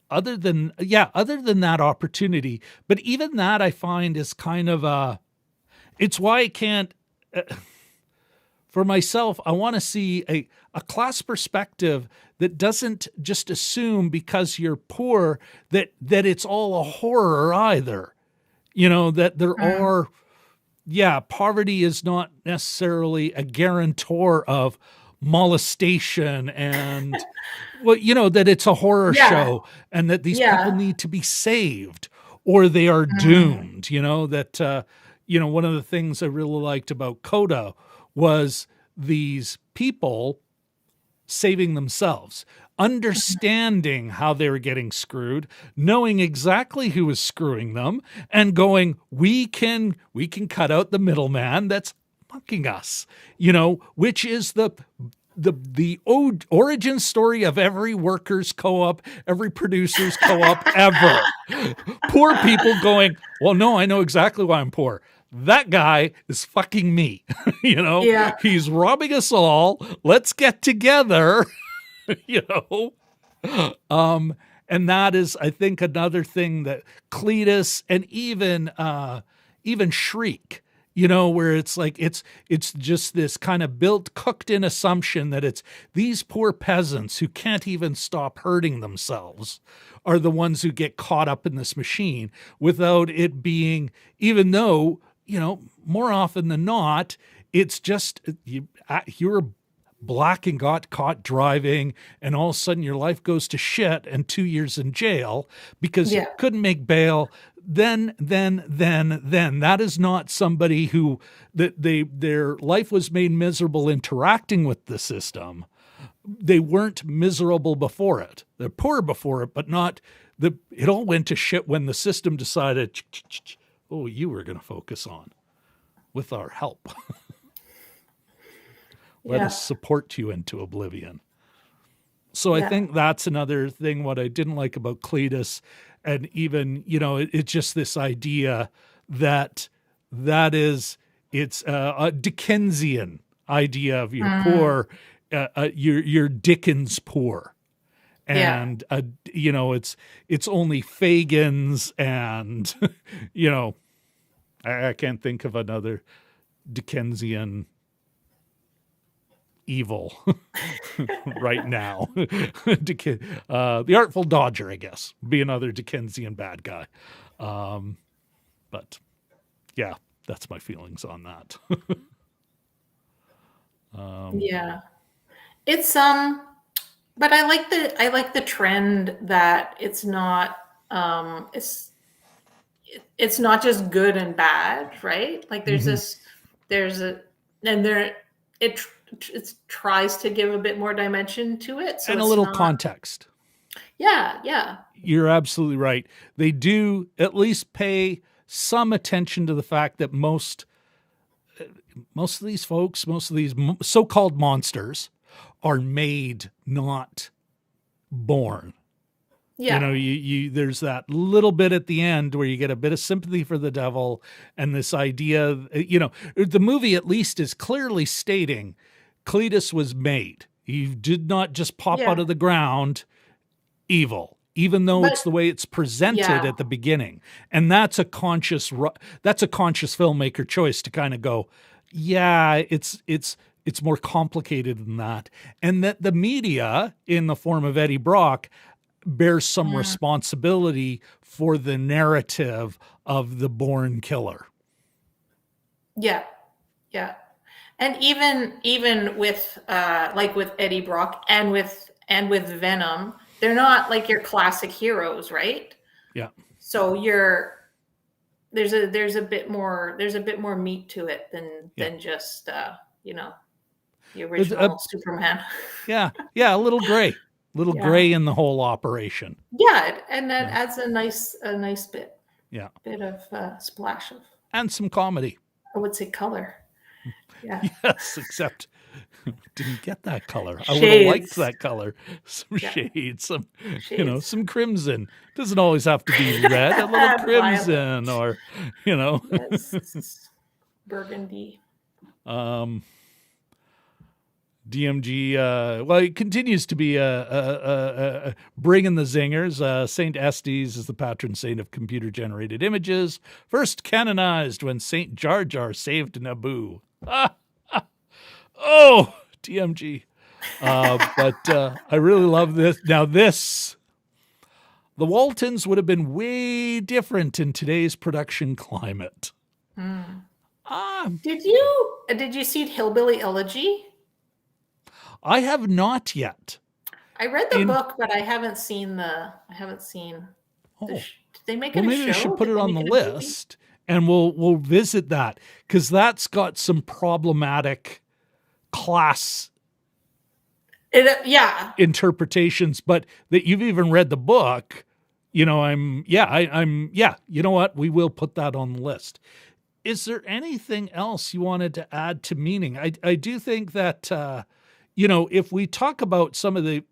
other than that opportunity? But even that I find is kind of it's why I can't, for myself, I want to see a class perspective that doesn't just assume because you're poor that it's all a horror either. That there are, poverty is not necessarily a guarantor of molestation and, that it's a horror show and that these people need to be saved or they are doomed, that, one of the things I really liked about Coda was these people saving themselves. understanding how they were getting screwed, knowing exactly who was screwing them, and going, we can cut out the middleman that's fucking us, which is the origin story of every workers co-op, every producers co-op ever. Poor people going, well, no, I know exactly why I'm poor. That guy is fucking me. Yeah. He's robbing us all. Let's get together. And that is, I think, another thing that Cletus and even Shriek, where it's like, it's just this kind of cooked in assumption that it's these poor peasants who can't even stop hurting themselves are the ones who get caught up in this machine, without it being, even though, more often than not, it's just you're black and got caught driving, and all of a sudden your life goes to shit and 2 years in jail because you couldn't make bail. Then that is not somebody who their life was made miserable interacting with the system. They weren't miserable before it. They're poor before it, but not it all went to shit when the system decided, oh, you were going to focus on with our help. Let us support you into oblivion. So I think that's another thing, what I didn't like about Cletus. And even, it's just this idea that it's a Dickensian idea of you're poor, you're Dickens poor. And, it's only Fagins and, I can't think of another Dickensian evil right now. The Artful Dodger, I guess, be another Dickensian bad guy. But yeah, that's my feelings on that. It's but I like the trend that it's not it's not just good and bad, right? Like there's it tries to give a bit more dimension to it. So and a little context. Yeah. You're absolutely right. They do at least pay some attention to the fact that most of these folks, most of these so-called monsters are made, not born. Yeah. You there's that little bit at the end where you get a bit of sympathy for the devil, and this idea, the movie at least is clearly stating Cletus was made. He did not just pop out of the ground evil, even though it's the way it's presented at the beginning. And that's a conscious filmmaker choice to kind of go, it's more complicated than that. And that the media, in the form of Eddie Brock, bears some responsibility for the narrative of the born killer. Yeah. And even with like with Eddie Brock and with Venom, they're not like your classic heroes, right? Yeah. So there's a bit more meat to it than just the original Superman. Yeah, a little gray. Gray in the whole operation. Yeah, and that adds a nice bit. Yeah. Bit of splash of. And some comedy. I would say color. Yeah. Yes, except didn't get that color. Shades. I would have liked that color. Some shades, some crimson. Doesn't always have to be red. A little crimson or, Yes. Burgundy. DMG, it continues to be bringing the zingers. Saint Estes is the patron saint of computer-generated images, first canonized when Saint Jar Jar saved Naboo. Oh, DMG. But I really love this. Now the Waltons would have been way different in today's production climate. Did you see Hillbilly Elegy? I have not yet. I read the book, but I haven't seen did they make it a show? Maybe we should put it on the list, and we'll visit that, because that's got some problematic class Yeah. interpretations, but that you've even read the book, you know, you know what? We will put that on the list. Is there anything else you wanted to add to meaning? I do think that, you know, if we talk about some of the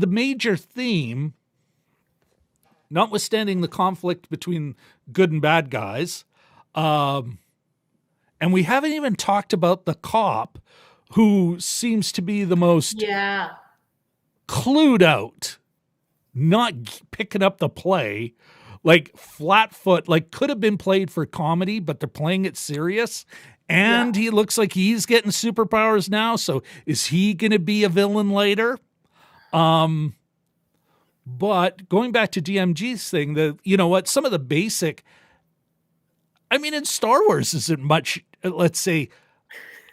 major theme, notwithstanding the conflict between good and bad guys, and we haven't even talked about the cop who seems to be the most clued out, not picking up the play, like Flatfoot, like could have been played for comedy, but they're playing it serious. And he looks like he's getting superpowers now. So is he going to be a villain later? But going back to DMG's thing, you know what, some of the basic, I mean, in Star Wars isn't much, let's say,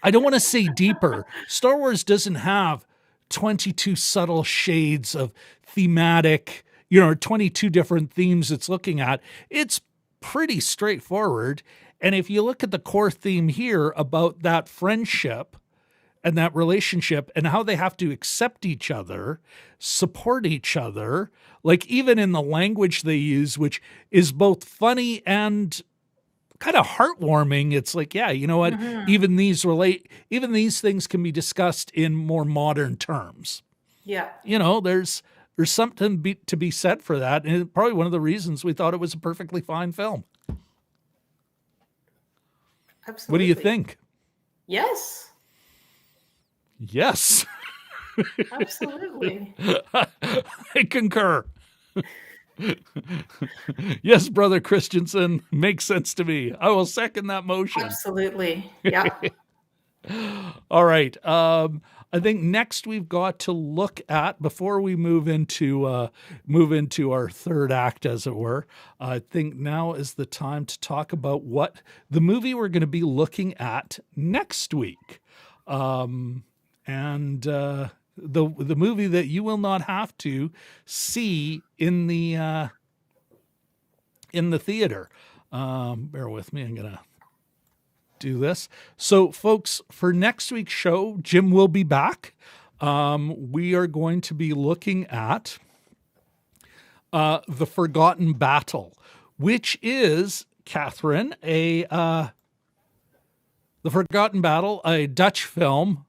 I don't want to say deeper. Star Wars doesn't have 22 subtle shades of thematic, you know, 22 different themes it's looking at. It's pretty straightforward. And if you look at the core theme here about that friendship and that relationship and how they have to accept each other, support each other, like even in the language they use, which is both funny and kind of heartwarming. It's like, yeah, you know what? Even these things can be discussed in more modern terms. Yeah. You know, there's something to be said for that. And it's probably one of the reasons we thought it was a perfectly fine film. Absolutely. What do you think? Yes. Yes. Absolutely. I concur. Yes, Brother Christensen, makes sense to me. I will second that motion. Absolutely. Yeah. All right. I think next we've got to look at, before we move into our third act, as it were, I think now is the time to talk about what the movie we're going to be looking at next week. The movie that you will not have to see in the theater. Bear with me. I'm going to do this. So, folks, for next week's show, Jim will be back. We are going to be looking at The Forgotten Battle, which is, Catherine, The Forgotten Battle, a Dutch film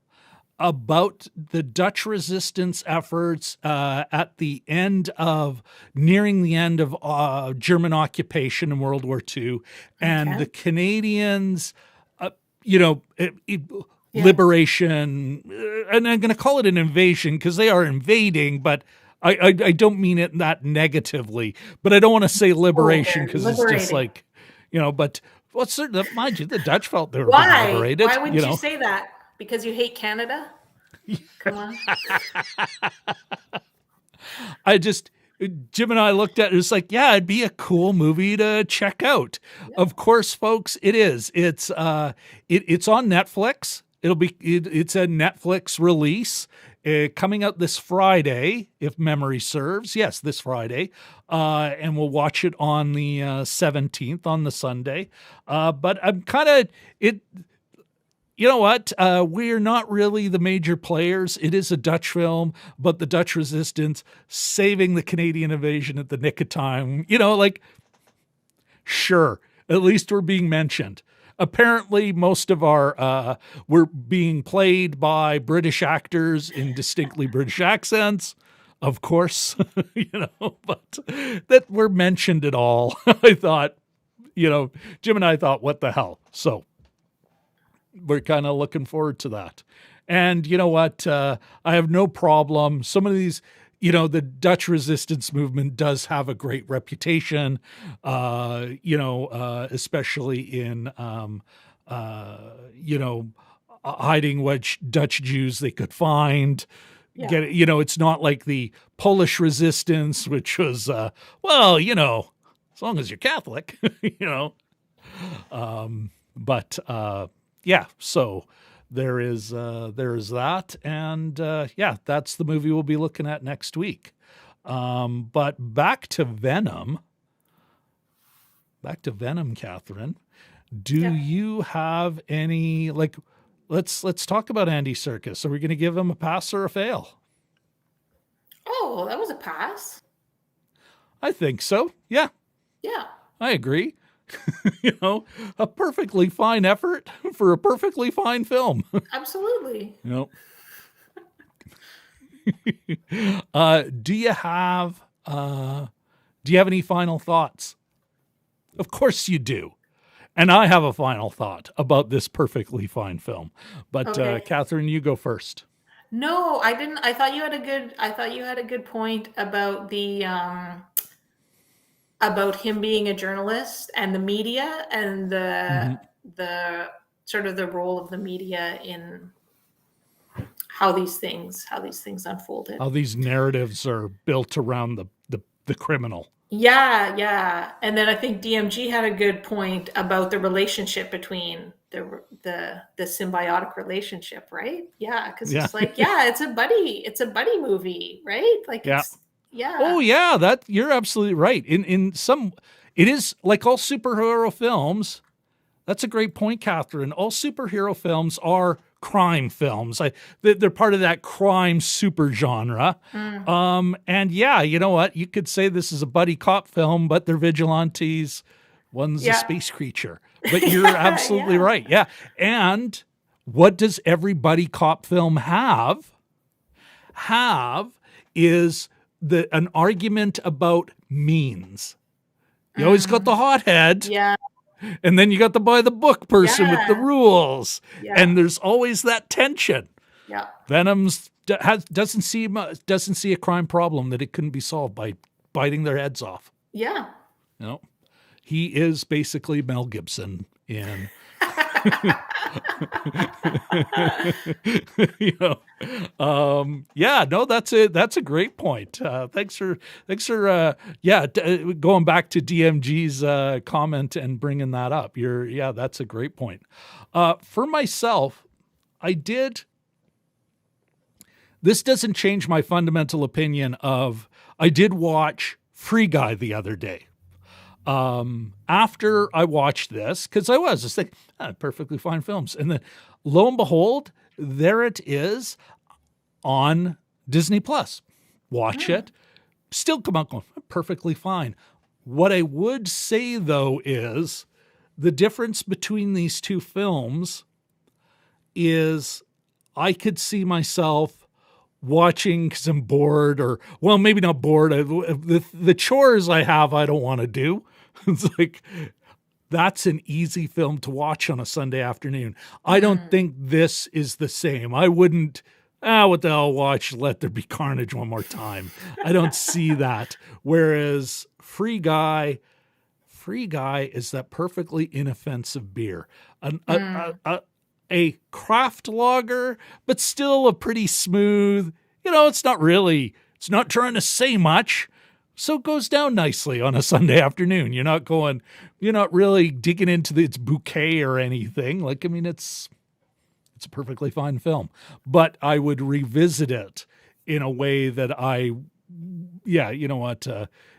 about the Dutch resistance efforts nearing the end of German occupation in World War II, and the Canadians, liberation, and I'm going to call it an invasion because they are invading, but I don't mean it that negatively, but I don't want to say liberation because it's just like, but what's certain, mind you, the Dutch felt they were being liberated. Why would you say that? Because you hate Canada? Come on. Jim and I looked at it. It's like, yeah, it'd be a cool movie to check out. Yeah. Of course, folks, it is. It's on Netflix. It's a Netflix release coming out this Friday, if memory serves. Yes, this Friday. And we'll watch it on the 17th, on the Sunday. But I'm kind of you know what? We're not really the major players. It is a Dutch film, but the Dutch resistance saving the Canadian invasion at the nick of time. Sure, at least we're being mentioned. Apparently, most of we're being played by British actors in distinctly British accents, of course, but that we're mentioned at all. I thought, Jim and I thought, what the hell? So we're kind of looking forward to that. And you know what? I have no problem. Some of these, the Dutch resistance movement does have a great reputation, especially in, hiding what Dutch Jews they could find. Yeah. It's not like the Polish resistance, which was, as long as you're Catholic, yeah, so there is that, and that's the movie we'll be looking at next week. But back to Venom, Catherine. Do you have any let's talk about Andy Serkis. Are we going to give him a pass or a fail? Oh, that was a pass. I think so. Yeah, Yeah. I agree. A perfectly fine effort for a perfectly fine film. Absolutely. Do you have any final thoughts? Of course you do. And I have a final thought about this perfectly fine film. But Okay. Catherine, you go first. No, I didn't. I thought you had a good point about the about him being a journalist and the media and the sort of the role of the media in how these things unfolded. How these narratives are built around the criminal. Yeah. And then I think DMG had a good point about the relationship between the symbiotic relationship, right? Yeah, because it's like, it's a buddy movie, right? Like, Oh yeah, that you're absolutely right. In some, it is like all superhero films. That's a great point, Catherine. All superhero films are crime films. They're part of that crime super genre. And yeah, you know what? You could say this is a buddy cop film, but they're vigilantes. One's a space creature. But you're absolutely right. Yeah. And what does every buddy cop film have is an argument about means. You always got the hothead. Yeah. And then you got the by the book person with the rules. Yeah. And there's always that tension. Yeah. Venom's doesn't see a crime problem that it couldn't be solved by biting their heads off. Yeah. He is basically Mel Gibson in that's a great point. Thanks for going back to DMG's comment and bringing that up. That's a great point. For myself, this doesn't change my fundamental opinion I did watch Free Guy the other day. After I watched this, because I was just like, perfectly fine films. And then lo and behold, there it is on Disney Plus. Watch it. Still come out going, perfectly fine. What I would say, though, is the difference between these two films is I could see myself watching because I'm bored maybe not bored. The chores I have, I don't want to do. It's like, that's an easy film to watch on a Sunday afternoon. I don't think this is the same. I wouldn't, what the hell, watch Let There Be Carnage one more time. I don't see that. Whereas Free Guy is that perfectly inoffensive beer. A craft lager, but still a pretty smooth, it's not trying to say much. So it goes down nicely on a Sunday afternoon. You're not really digging into its bouquet or anything. It's a perfectly fine film, but I would revisit it in a way that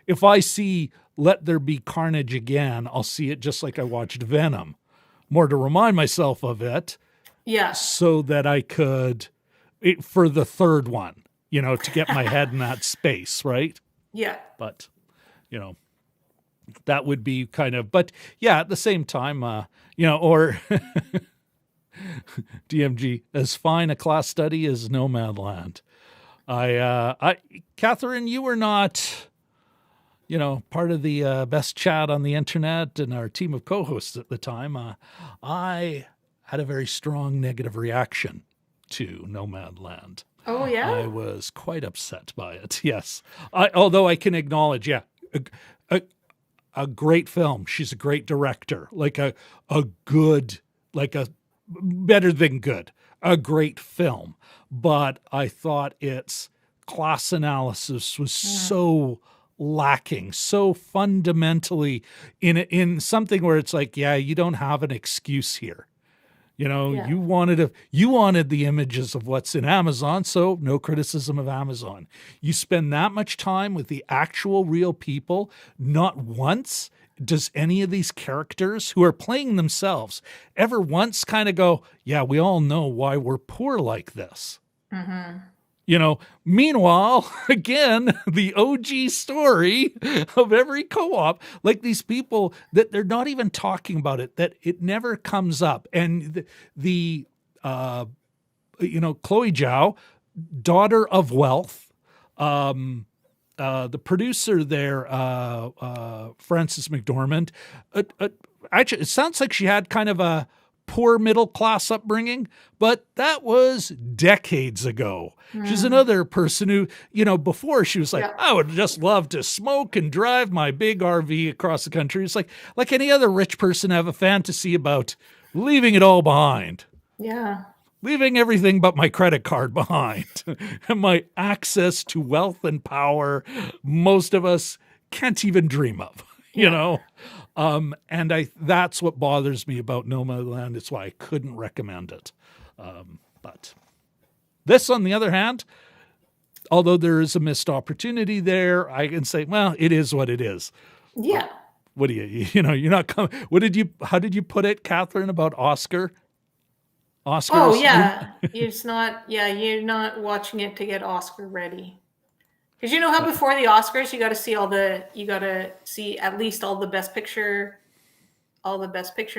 if I see Let There Be Carnage again, I'll see it just like I watched Venom, more to remind myself of it. Yeah. So that I could, for the third one, to get my head in that space, right? Yeah. But, that would be kind of, but yeah, at the same time, or DMG, as fine a class study as Nomadland. Catherine, you were not, part of the best chat on the internet and our team of co-hosts at the time. I had a very strong negative reaction to Nomadland. Oh, yeah? I was quite upset by it, yes. Although I can acknowledge, a great film. She's a great director. Better than good. A great film. But I thought its class analysis was so lacking, so fundamentally in something where it's like, you don't have an excuse here. You wanted the images of what's in Amazon, so no criticism of Amazon. You spend that much time with the actual real people, not once does any of these characters who are playing themselves ever once kind of go, yeah, we all know why we're poor like this? Mm-hmm. Meanwhile, again, the OG story of every co-op, like these people that they're not even talking about it, that it never comes up. And the Chloe Zhao, daughter of wealth, the producer there, Frances McDormand, actually, it sounds like she had kind of a poor middle class upbringing, but that was decades ago. She's another person who, before she was like, I would just love to smoke and drive my big RV across the country. It's like any other rich person, have a fantasy about leaving it all behind. Yeah. Leaving everything but my credit card behind and my access to wealth and power most of us can't even dream of, you know? And that's what bothers me about Nomadland. It's why I couldn't recommend it. But this, on the other hand, although there is a missed opportunity there, I can say, well, it is what it is. Yeah. What do you're not coming? How did you put it, Catherine, about Oscars? Oh yeah. You're not watching it to get Oscar ready. Because you know how before the Oscars you got to see at least all the best picture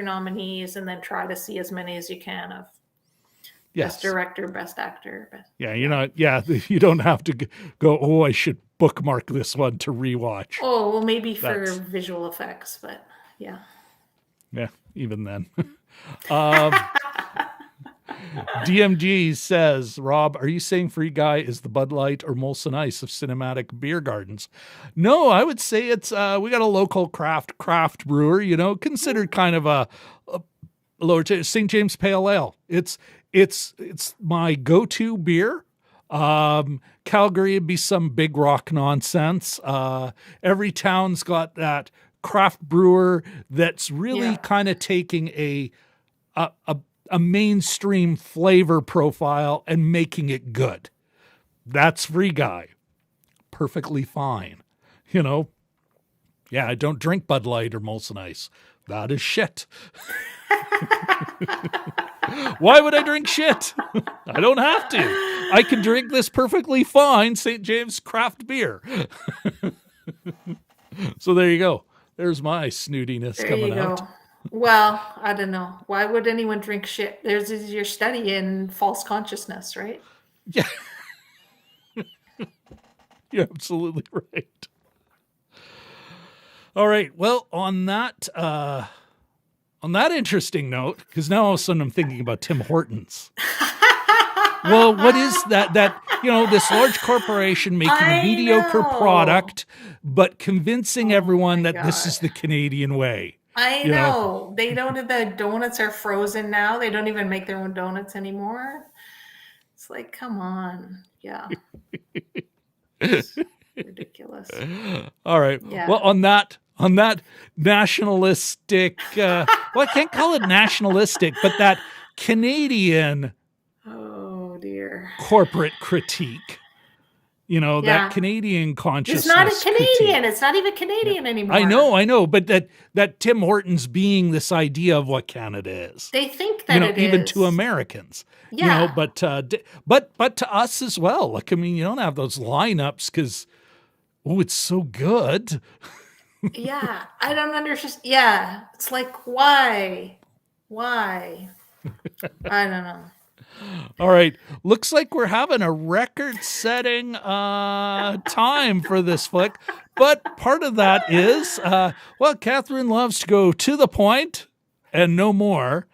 nominees, and then try to see as many as you can of best director, best actor. You don't have to go, oh, I should bookmark this one to rewatch. Oh, well, maybe for visual effects, but yeah. Yeah, even then. DMG says, Rob, are you saying Free Guy is the Bud Light or Molson Ice of cinematic beer gardens? No, I would say it's we got a local craft brewer, considered kind of a lower tier, St. James Pale Ale. It's my go-to beer. Calgary would be some big rock nonsense. Every town's got that craft brewer that's really kind of taking a mainstream flavor profile and making it good. That's Free Guy. Perfectly fine. Yeah, I don't drink Bud Light or Molson Ice. That is shit. Why would I drink shit? I don't have to. I can drink this perfectly fine St. James craft beer. So there you go. There's my snootiness coming out. Well, I don't know. Why would anyone drink shit? There's your study in false consciousness, right? Yeah. You're absolutely right. All right. Well, on that interesting note, because now all of a sudden I'm thinking about Tim Hortons. Well, what is that this large corporation making a mediocre product, but convincing everyone that this is the Canadian way? I know. They don't. The donuts are frozen now. They don't even make their own donuts anymore. It's like, come on. Yeah. It's ridiculous. All right. Yeah. Well, on that nationalistic, I can't call it nationalistic, but that Canadian corporate critique. That Canadian consciousness. It's not a Canadian. Critique. It's not even Canadian anymore. I know. But that Tim Hortons being this idea of what Canada is. They think that it even is. To Americans. Yeah. But to us as well. Like, you don't have those lineups because, it's so good. Yeah. I don't understand. Yeah. It's like, why? I don't know. All right. Looks like we're having a record-setting time for this flick. But part of that is, Catherine loves to go to the point and no more.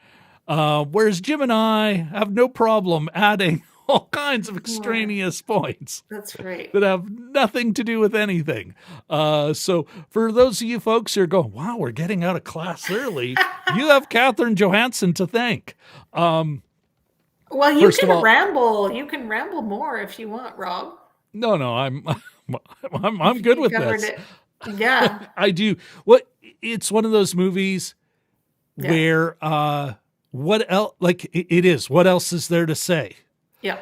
Whereas Jim and I have no problem adding all kinds of extraneous points. That's right. That have nothing to do with anything. So for those of you folks who are going, wow, we're getting out of class early, you have Catharine Johannson to thank. Well, you can ramble. You can ramble more if you want, Rob. No, I'm good with this. Yeah, I do. It's one of those movies where what else? Like it is. What else is there to say? Yeah.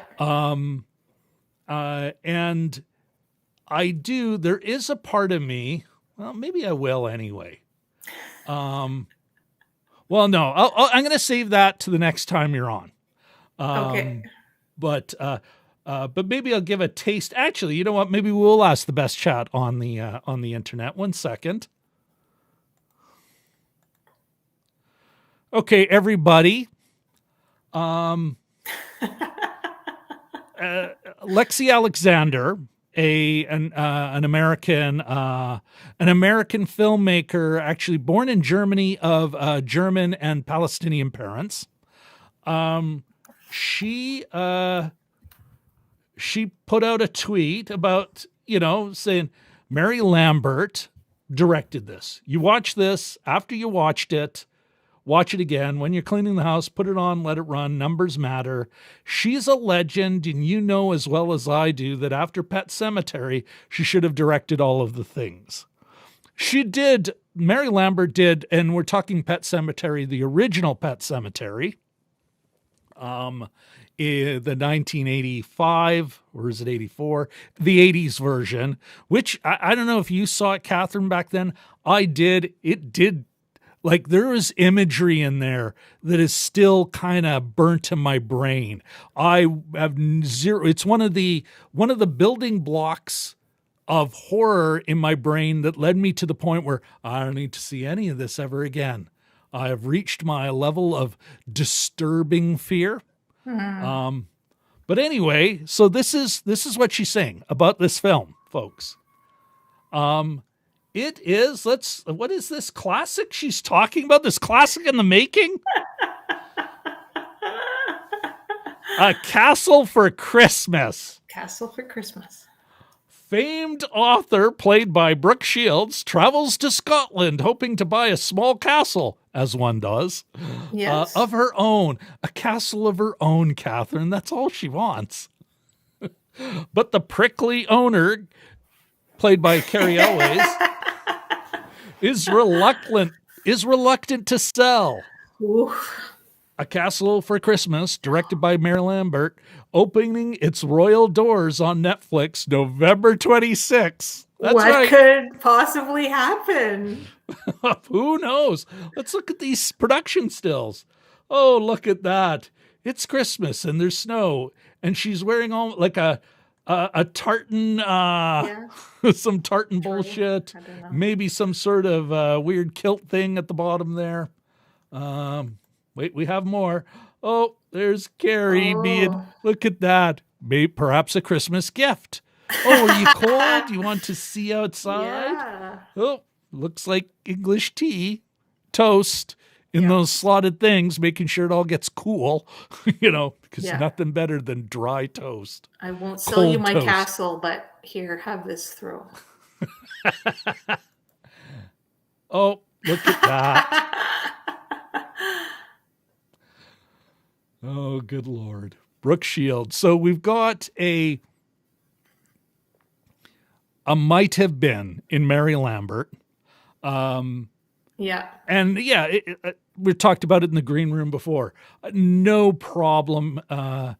And I do. There is a part of me. Well, maybe I will anyway. Well, no, I'm going to save that to the next time you're on. Okay. But maybe I'll give a taste. Actually, you know what? Maybe we'll ask the best chat on the internet. 1 second. Okay, everybody. Lexi Alexander, an American filmmaker, actually born in Germany of German and Palestinian parents. She put out a tweet about, saying Mary Lambert directed this. You watch this, after you watched it, watch it again. When you're cleaning the house, put it on, let it run. Numbers matter. She's a legend, and you know as well as I do that after Pet Sematary, she should have directed all of the things. She did, Mary Lambert did, and we're talking Pet Sematary, the original Pet Sematary, the 1985, or is it 84? The 80s version, which I don't know if you saw it, Catherine, back then. I did. It did. Like, there is imagery in there that is still kind of burnt in my brain. I have zero. It's one of the building blocks of horror in my brain that led me to the point where I don't need to see any of this ever again. I have reached my level of disturbing fear. But anyway, so this is what she's saying about this film, folks. It is, what is this classic she's talking about? This classic in the making? A Castle for Christmas. Castle for Christmas. Famed author, played by Brooke Shields, travels to Scotland hoping to buy a small castle, as one does, yes. Of her own. A castle of her own, Catherine. That's all she wants. But the prickly owner, played by Carrie Elways, is reluctant to sell. Oof. A Castle for Christmas, directed by Mary Lambert, opening its royal doors on Netflix November 26th. What could possibly happen? Who knows? Let's look at these production stills. Oh, look at that. It's Christmas and there's snow. And she's wearing all like a tartan, some tartan bullshit, maybe some sort of weird kilt thing at the bottom there. Wait, we have more. Oh, there's Carrie being, look at that. Maybe perhaps a Christmas gift. Oh, are you cold? You want to see outside? Yeah. Oh, looks like English tea, toast in those slotted things, making sure it all gets cool, because nothing better than dry toast. I won't sell you my castle, but here, have this throw. Oh, look at that. Oh, good Lord. Brooke Shields. So we've got a might have been in Mary Lambert. Yeah. And we talked about it in the green room before. No problem. I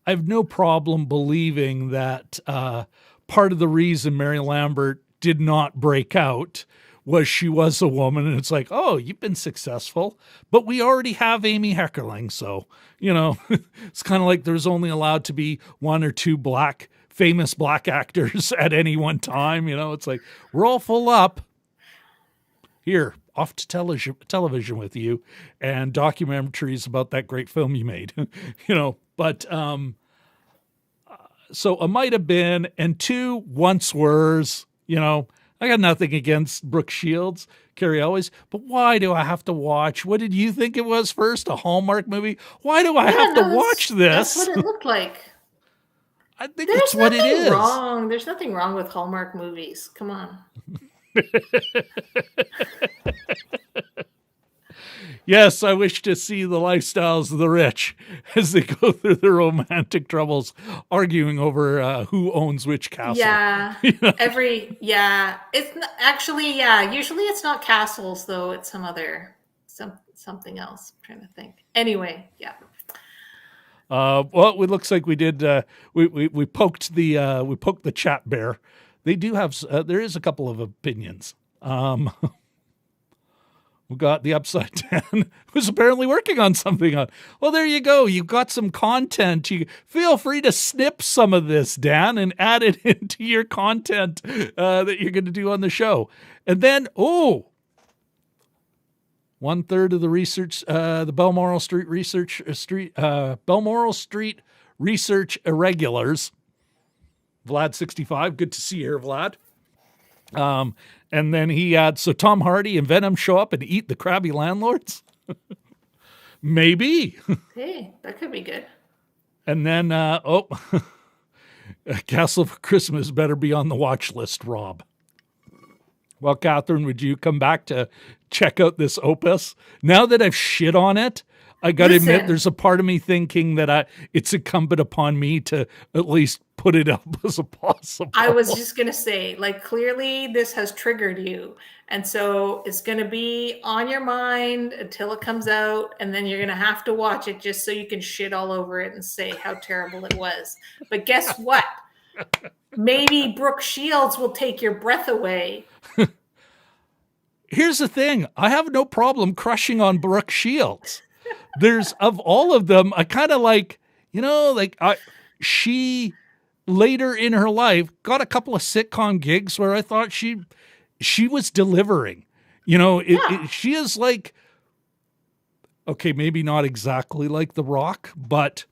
have no problem believing that part of the reason Mary Lambert did not break out was she was a woman. And it's like, oh, you've been successful. But we already have Amy Heckerling. So, it's kind of like there's only allowed to be one or two famous black actors at any one time. It's like, we're all full up. Here, off to television with you and documentaries about that great film you made, but, so a might have been, and two once were's, I got nothing against Brooke Shields, Carrie Elways, but why do I have to watch? What did you think it was first? A Hallmark movie? Why do I have to watch this? That's what it looked like. I think that's what it is. There's nothing wrong with Hallmark movies. Come on. Yes, I wish to see the lifestyles of the rich as they go through their romantic troubles, arguing over who owns which castle. Yeah, it's actually, usually it's not castles though. It's something else. I'm trying to think. Anyway, yeah. Well, it looks like we did. We poked the chat bear. They do have. There is a couple of opinions. we got the Upside Down, who's apparently working on something on. Well, there you go. You've got some content. You feel free to snip some of this, Dan, and add it into your content that you're going to do on the show. And then, 1/3 of the research, the Balmoral Street Research Irregulars. Vlad 65. Good to see you here, Vlad. And then he adds, so Tom Hardy and Venom show up and eat the crabby landlords? Maybe. Hey, that could be good. And then, Castle for Christmas better be on the watch list, Rob. Well, Catherine, would you come back to check out this opus? Now that I've shit on it, I got to admit, there's a part of me thinking that it's incumbent upon me to at least put it up as a possible. I was just going to say, like, clearly this has triggered you. And so it's going to be on your mind until it comes out. And then you're going to have to watch it just so you can shit all over it and say how terrible it was. But guess what? Maybe Brooke Shields will take your breath away. Here's the thing. I have no problem crushing on Brooke Shields. There's, of all of them, I kind of like, she later in her life got a couple of sitcom gigs where I thought she was delivering. She is like, okay, maybe not exactly like The Rock, but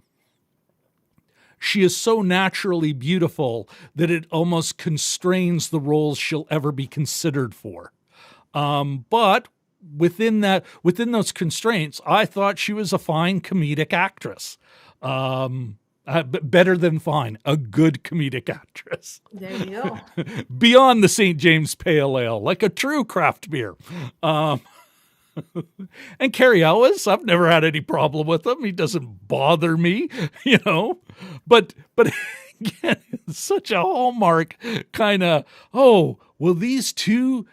she is so naturally beautiful that it almost constrains the roles she'll ever be considered for. But within those constraints, I thought she was a fine comedic actress. Better than fine, a good comedic actress. There you go. Beyond the St. James Pale Ale, like a true craft beer. And Cary Elwes, I've never had any problem with him. He doesn't bother me, But again, it's such a hallmark kind of, will these two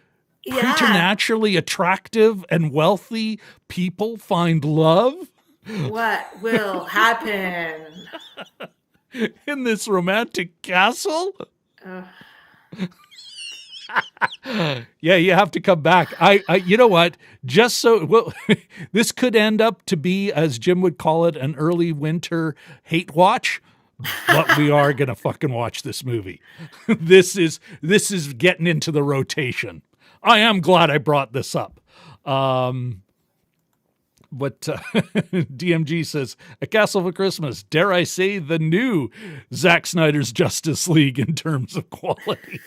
preternaturally attractive and wealthy people find love? What will happen in this romantic castle? Yeah, you have to come back. I you know what? Just so this could end up to be, as Jim would call it, an early winter hate watch. But we are gonna fucking watch this movie. This is getting into the rotation. I am glad I brought this up. But DMG says, A Castle for Christmas, dare I say the new Zack Snyder's Justice League in terms of quality.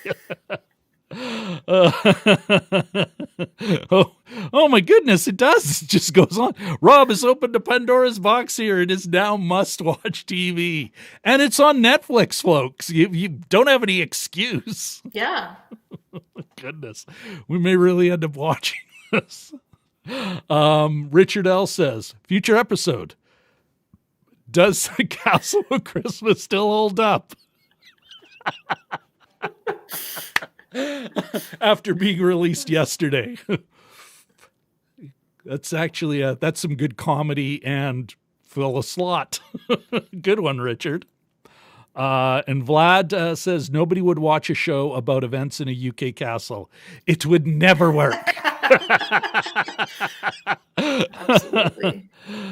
Oh my goodness, it does. It just goes on. Rob has opened a Pandora's box here. It is now must-watch TV. And it's on Netflix, folks. You don't have any excuse. Yeah. Goodness. We may really end up watching this. Richard L. says, future episode, does the Castle of Christmas still hold up? After being released yesterday. That's actually that's some good comedy and fill a slot. Good one, Richard. And Vlad says nobody would watch a show about events in a UK castle. It would never work. Absolutely.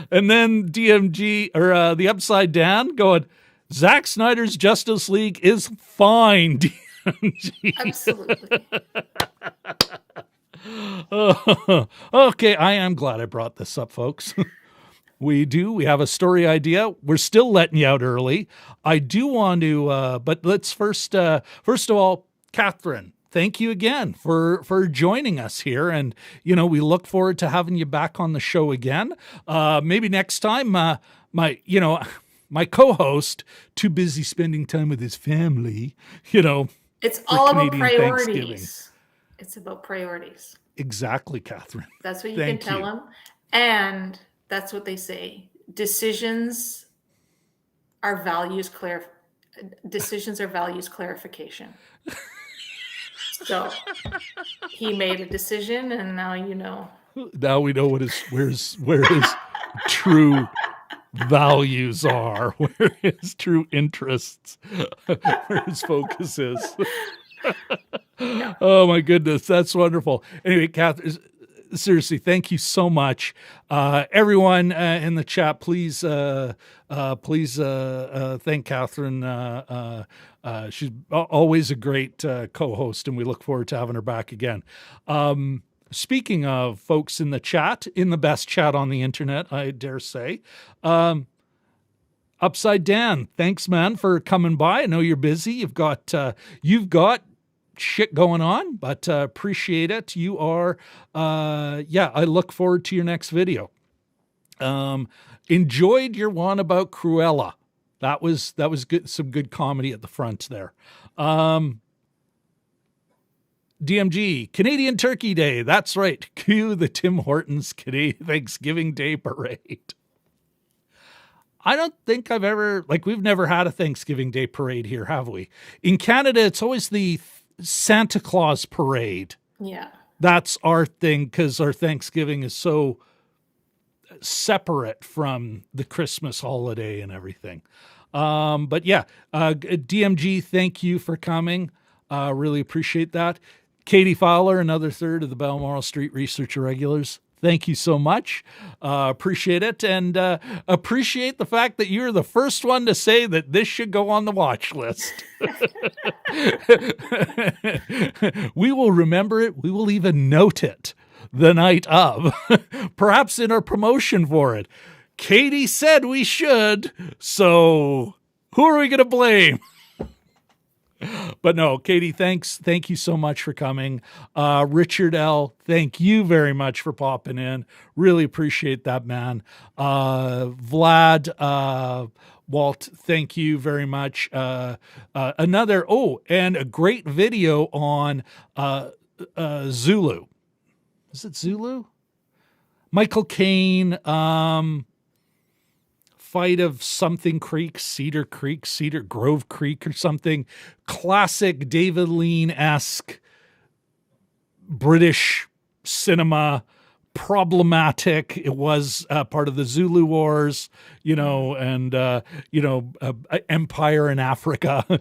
And then DMG or the Upside Down going, Zack Snyder's Justice League is fine. DMG. Absolutely. Okay, I am glad I brought this up, folks. We have a story idea. We're still letting you out early. I do want to, but let's first of all, Catherine, thank you again for joining us here. And, we look forward to having you back on the show again. Maybe next time, my co-host, too busy spending time with his family, It's all about Canadian priorities. It's about priorities. Exactly, Catherine. That's what you can tell them. And that's what they say. Decisions are values clarification. So he made a decision, and now you know. Now we know where his true values are, where his true interests, where his focus is. Oh my goodness, that's wonderful. Anyway, Catherine, seriously, thank you so much. Everyone in the chat, please thank Catherine. She's always a great co-host, and we look forward to having her back again. Speaking of folks in the chat, in the best chat on the internet, I dare say, Upside Dan, thanks, man, for coming by. I know you're busy. You've got shit going on, but appreciate it. You are, I look forward to your next video. Enjoyed your one about Cruella. That was good. Some good comedy at the front there. DMG, Canadian Turkey Day. That's right. Cue the Tim Hortons Canadian Thanksgiving Day Parade. I don't think we've never had a Thanksgiving Day parade here, have we? In Canada, it's always the Santa Claus parade. Yeah. That's our thing because our Thanksgiving is so separate from the Christmas holiday and everything. But yeah, DMG, thank you for coming. Really appreciate that. Katie Fowler, another third of the Balmoral Street Researcher Regulars. Thank you so much. Appreciate it. And appreciate the fact that you're the first one to say that this should go on the watch list. We will remember it. We will even note it the night of, perhaps in our promotion for it. Katie said we should. So who are we going to blame? But no, Katie, thank you so much for coming. Richard L., thank you very much for popping in. Really appreciate that, man. Vlad, Walt, thank you very much. And a great video on Zulu. Is it Zulu? Michael Caine, fight of something creek, Cedar Grove Creek or something. Classic David Lean-esque British cinema, problematic. It was part of the Zulu Wars, and Empire in Africa,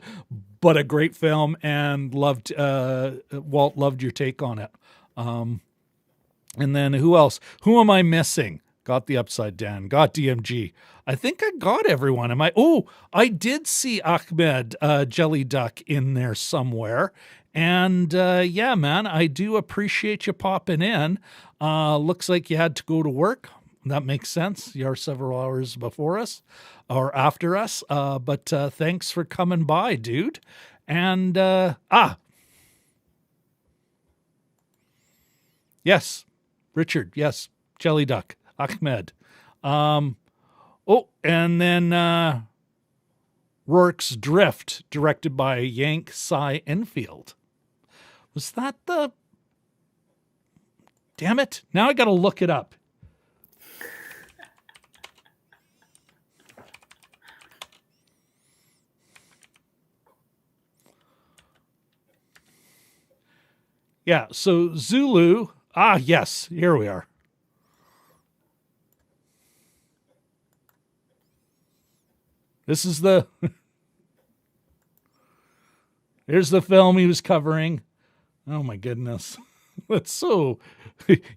but a great film, and Walt loved your take on it. And then who else? Who am I missing? Got the Upside Down. Got DMG. I think I got everyone. I did see Ahmed Jelly Duck in there somewhere. And yeah, man, I do appreciate you popping in. Looks like you had to go to work. That makes sense. You are several hours before us or after us. But thanks for coming by, dude. And yes, Richard. Yes, Jelly Duck. Ahmed. And then Rourke's Drift, directed by Yank Cy Enfield. Was that the... Damn it. Now I got to look it up. Yeah, so Zulu... yes, here we are. This is here's the film he was covering. Oh my goodness. That's so,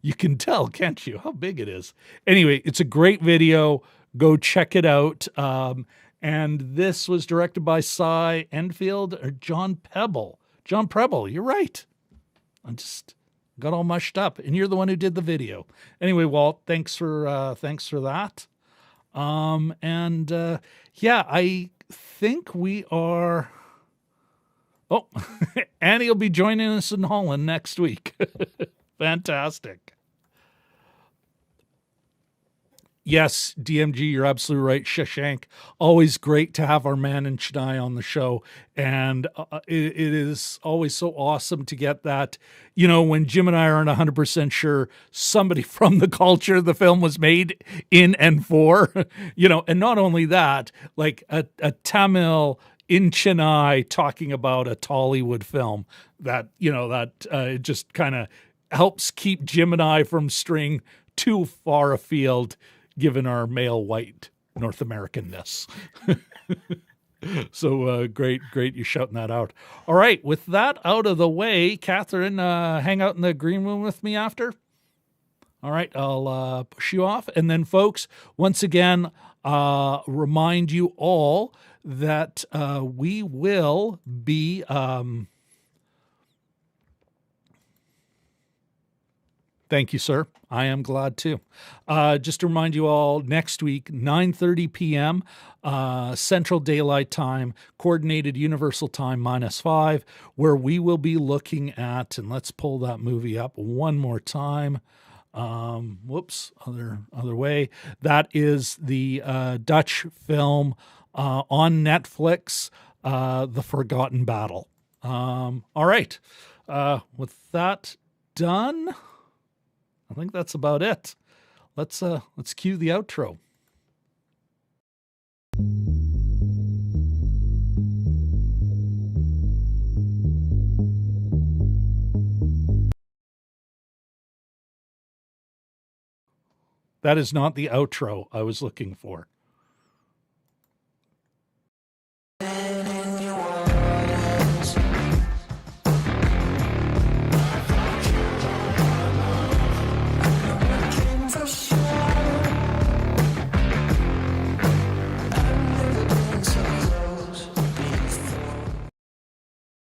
you can tell, can't you, how big it is. Anyway, it's a great video. Go check it out. And this was directed by Cy Enfield or John Pebble. John Preble, you're right. I just got all mushed up, and you're the one who did the video. Anyway, Walt, thanks for that. Yeah, I think we are... Oh, Annie will be joining us in Holland next week. Fantastic. Yes, DMG, you're absolutely right. Shashank, always great to have our man in Chennai on the show. And it is always so awesome to get that, when Jim and I aren't 100% sure somebody from the culture the film was made in and for, and not only that, like a Tamil in Chennai talking about a Tollywood film that, it just kind of helps keep Jim and I from straying too far afield, given our male white North Americanness. So great you shouting that out. All right, with that out of the way, Catherine, hang out in the green room with me after? All right, I'll push you off. And then, folks, once again, remind you all that we will be... Thank you, sir. I am glad too. Just to remind you all, next week, 9:30 p.m. Central Daylight Time, Coordinated Universal Time -5, where we will be looking at, and let's pull that movie up one more time. Whoops, other way. That is the Dutch film on Netflix, The Forgotten Battle. All right. With that done, I think that's about it. Let's cue the outro. That is not the outro I was looking for.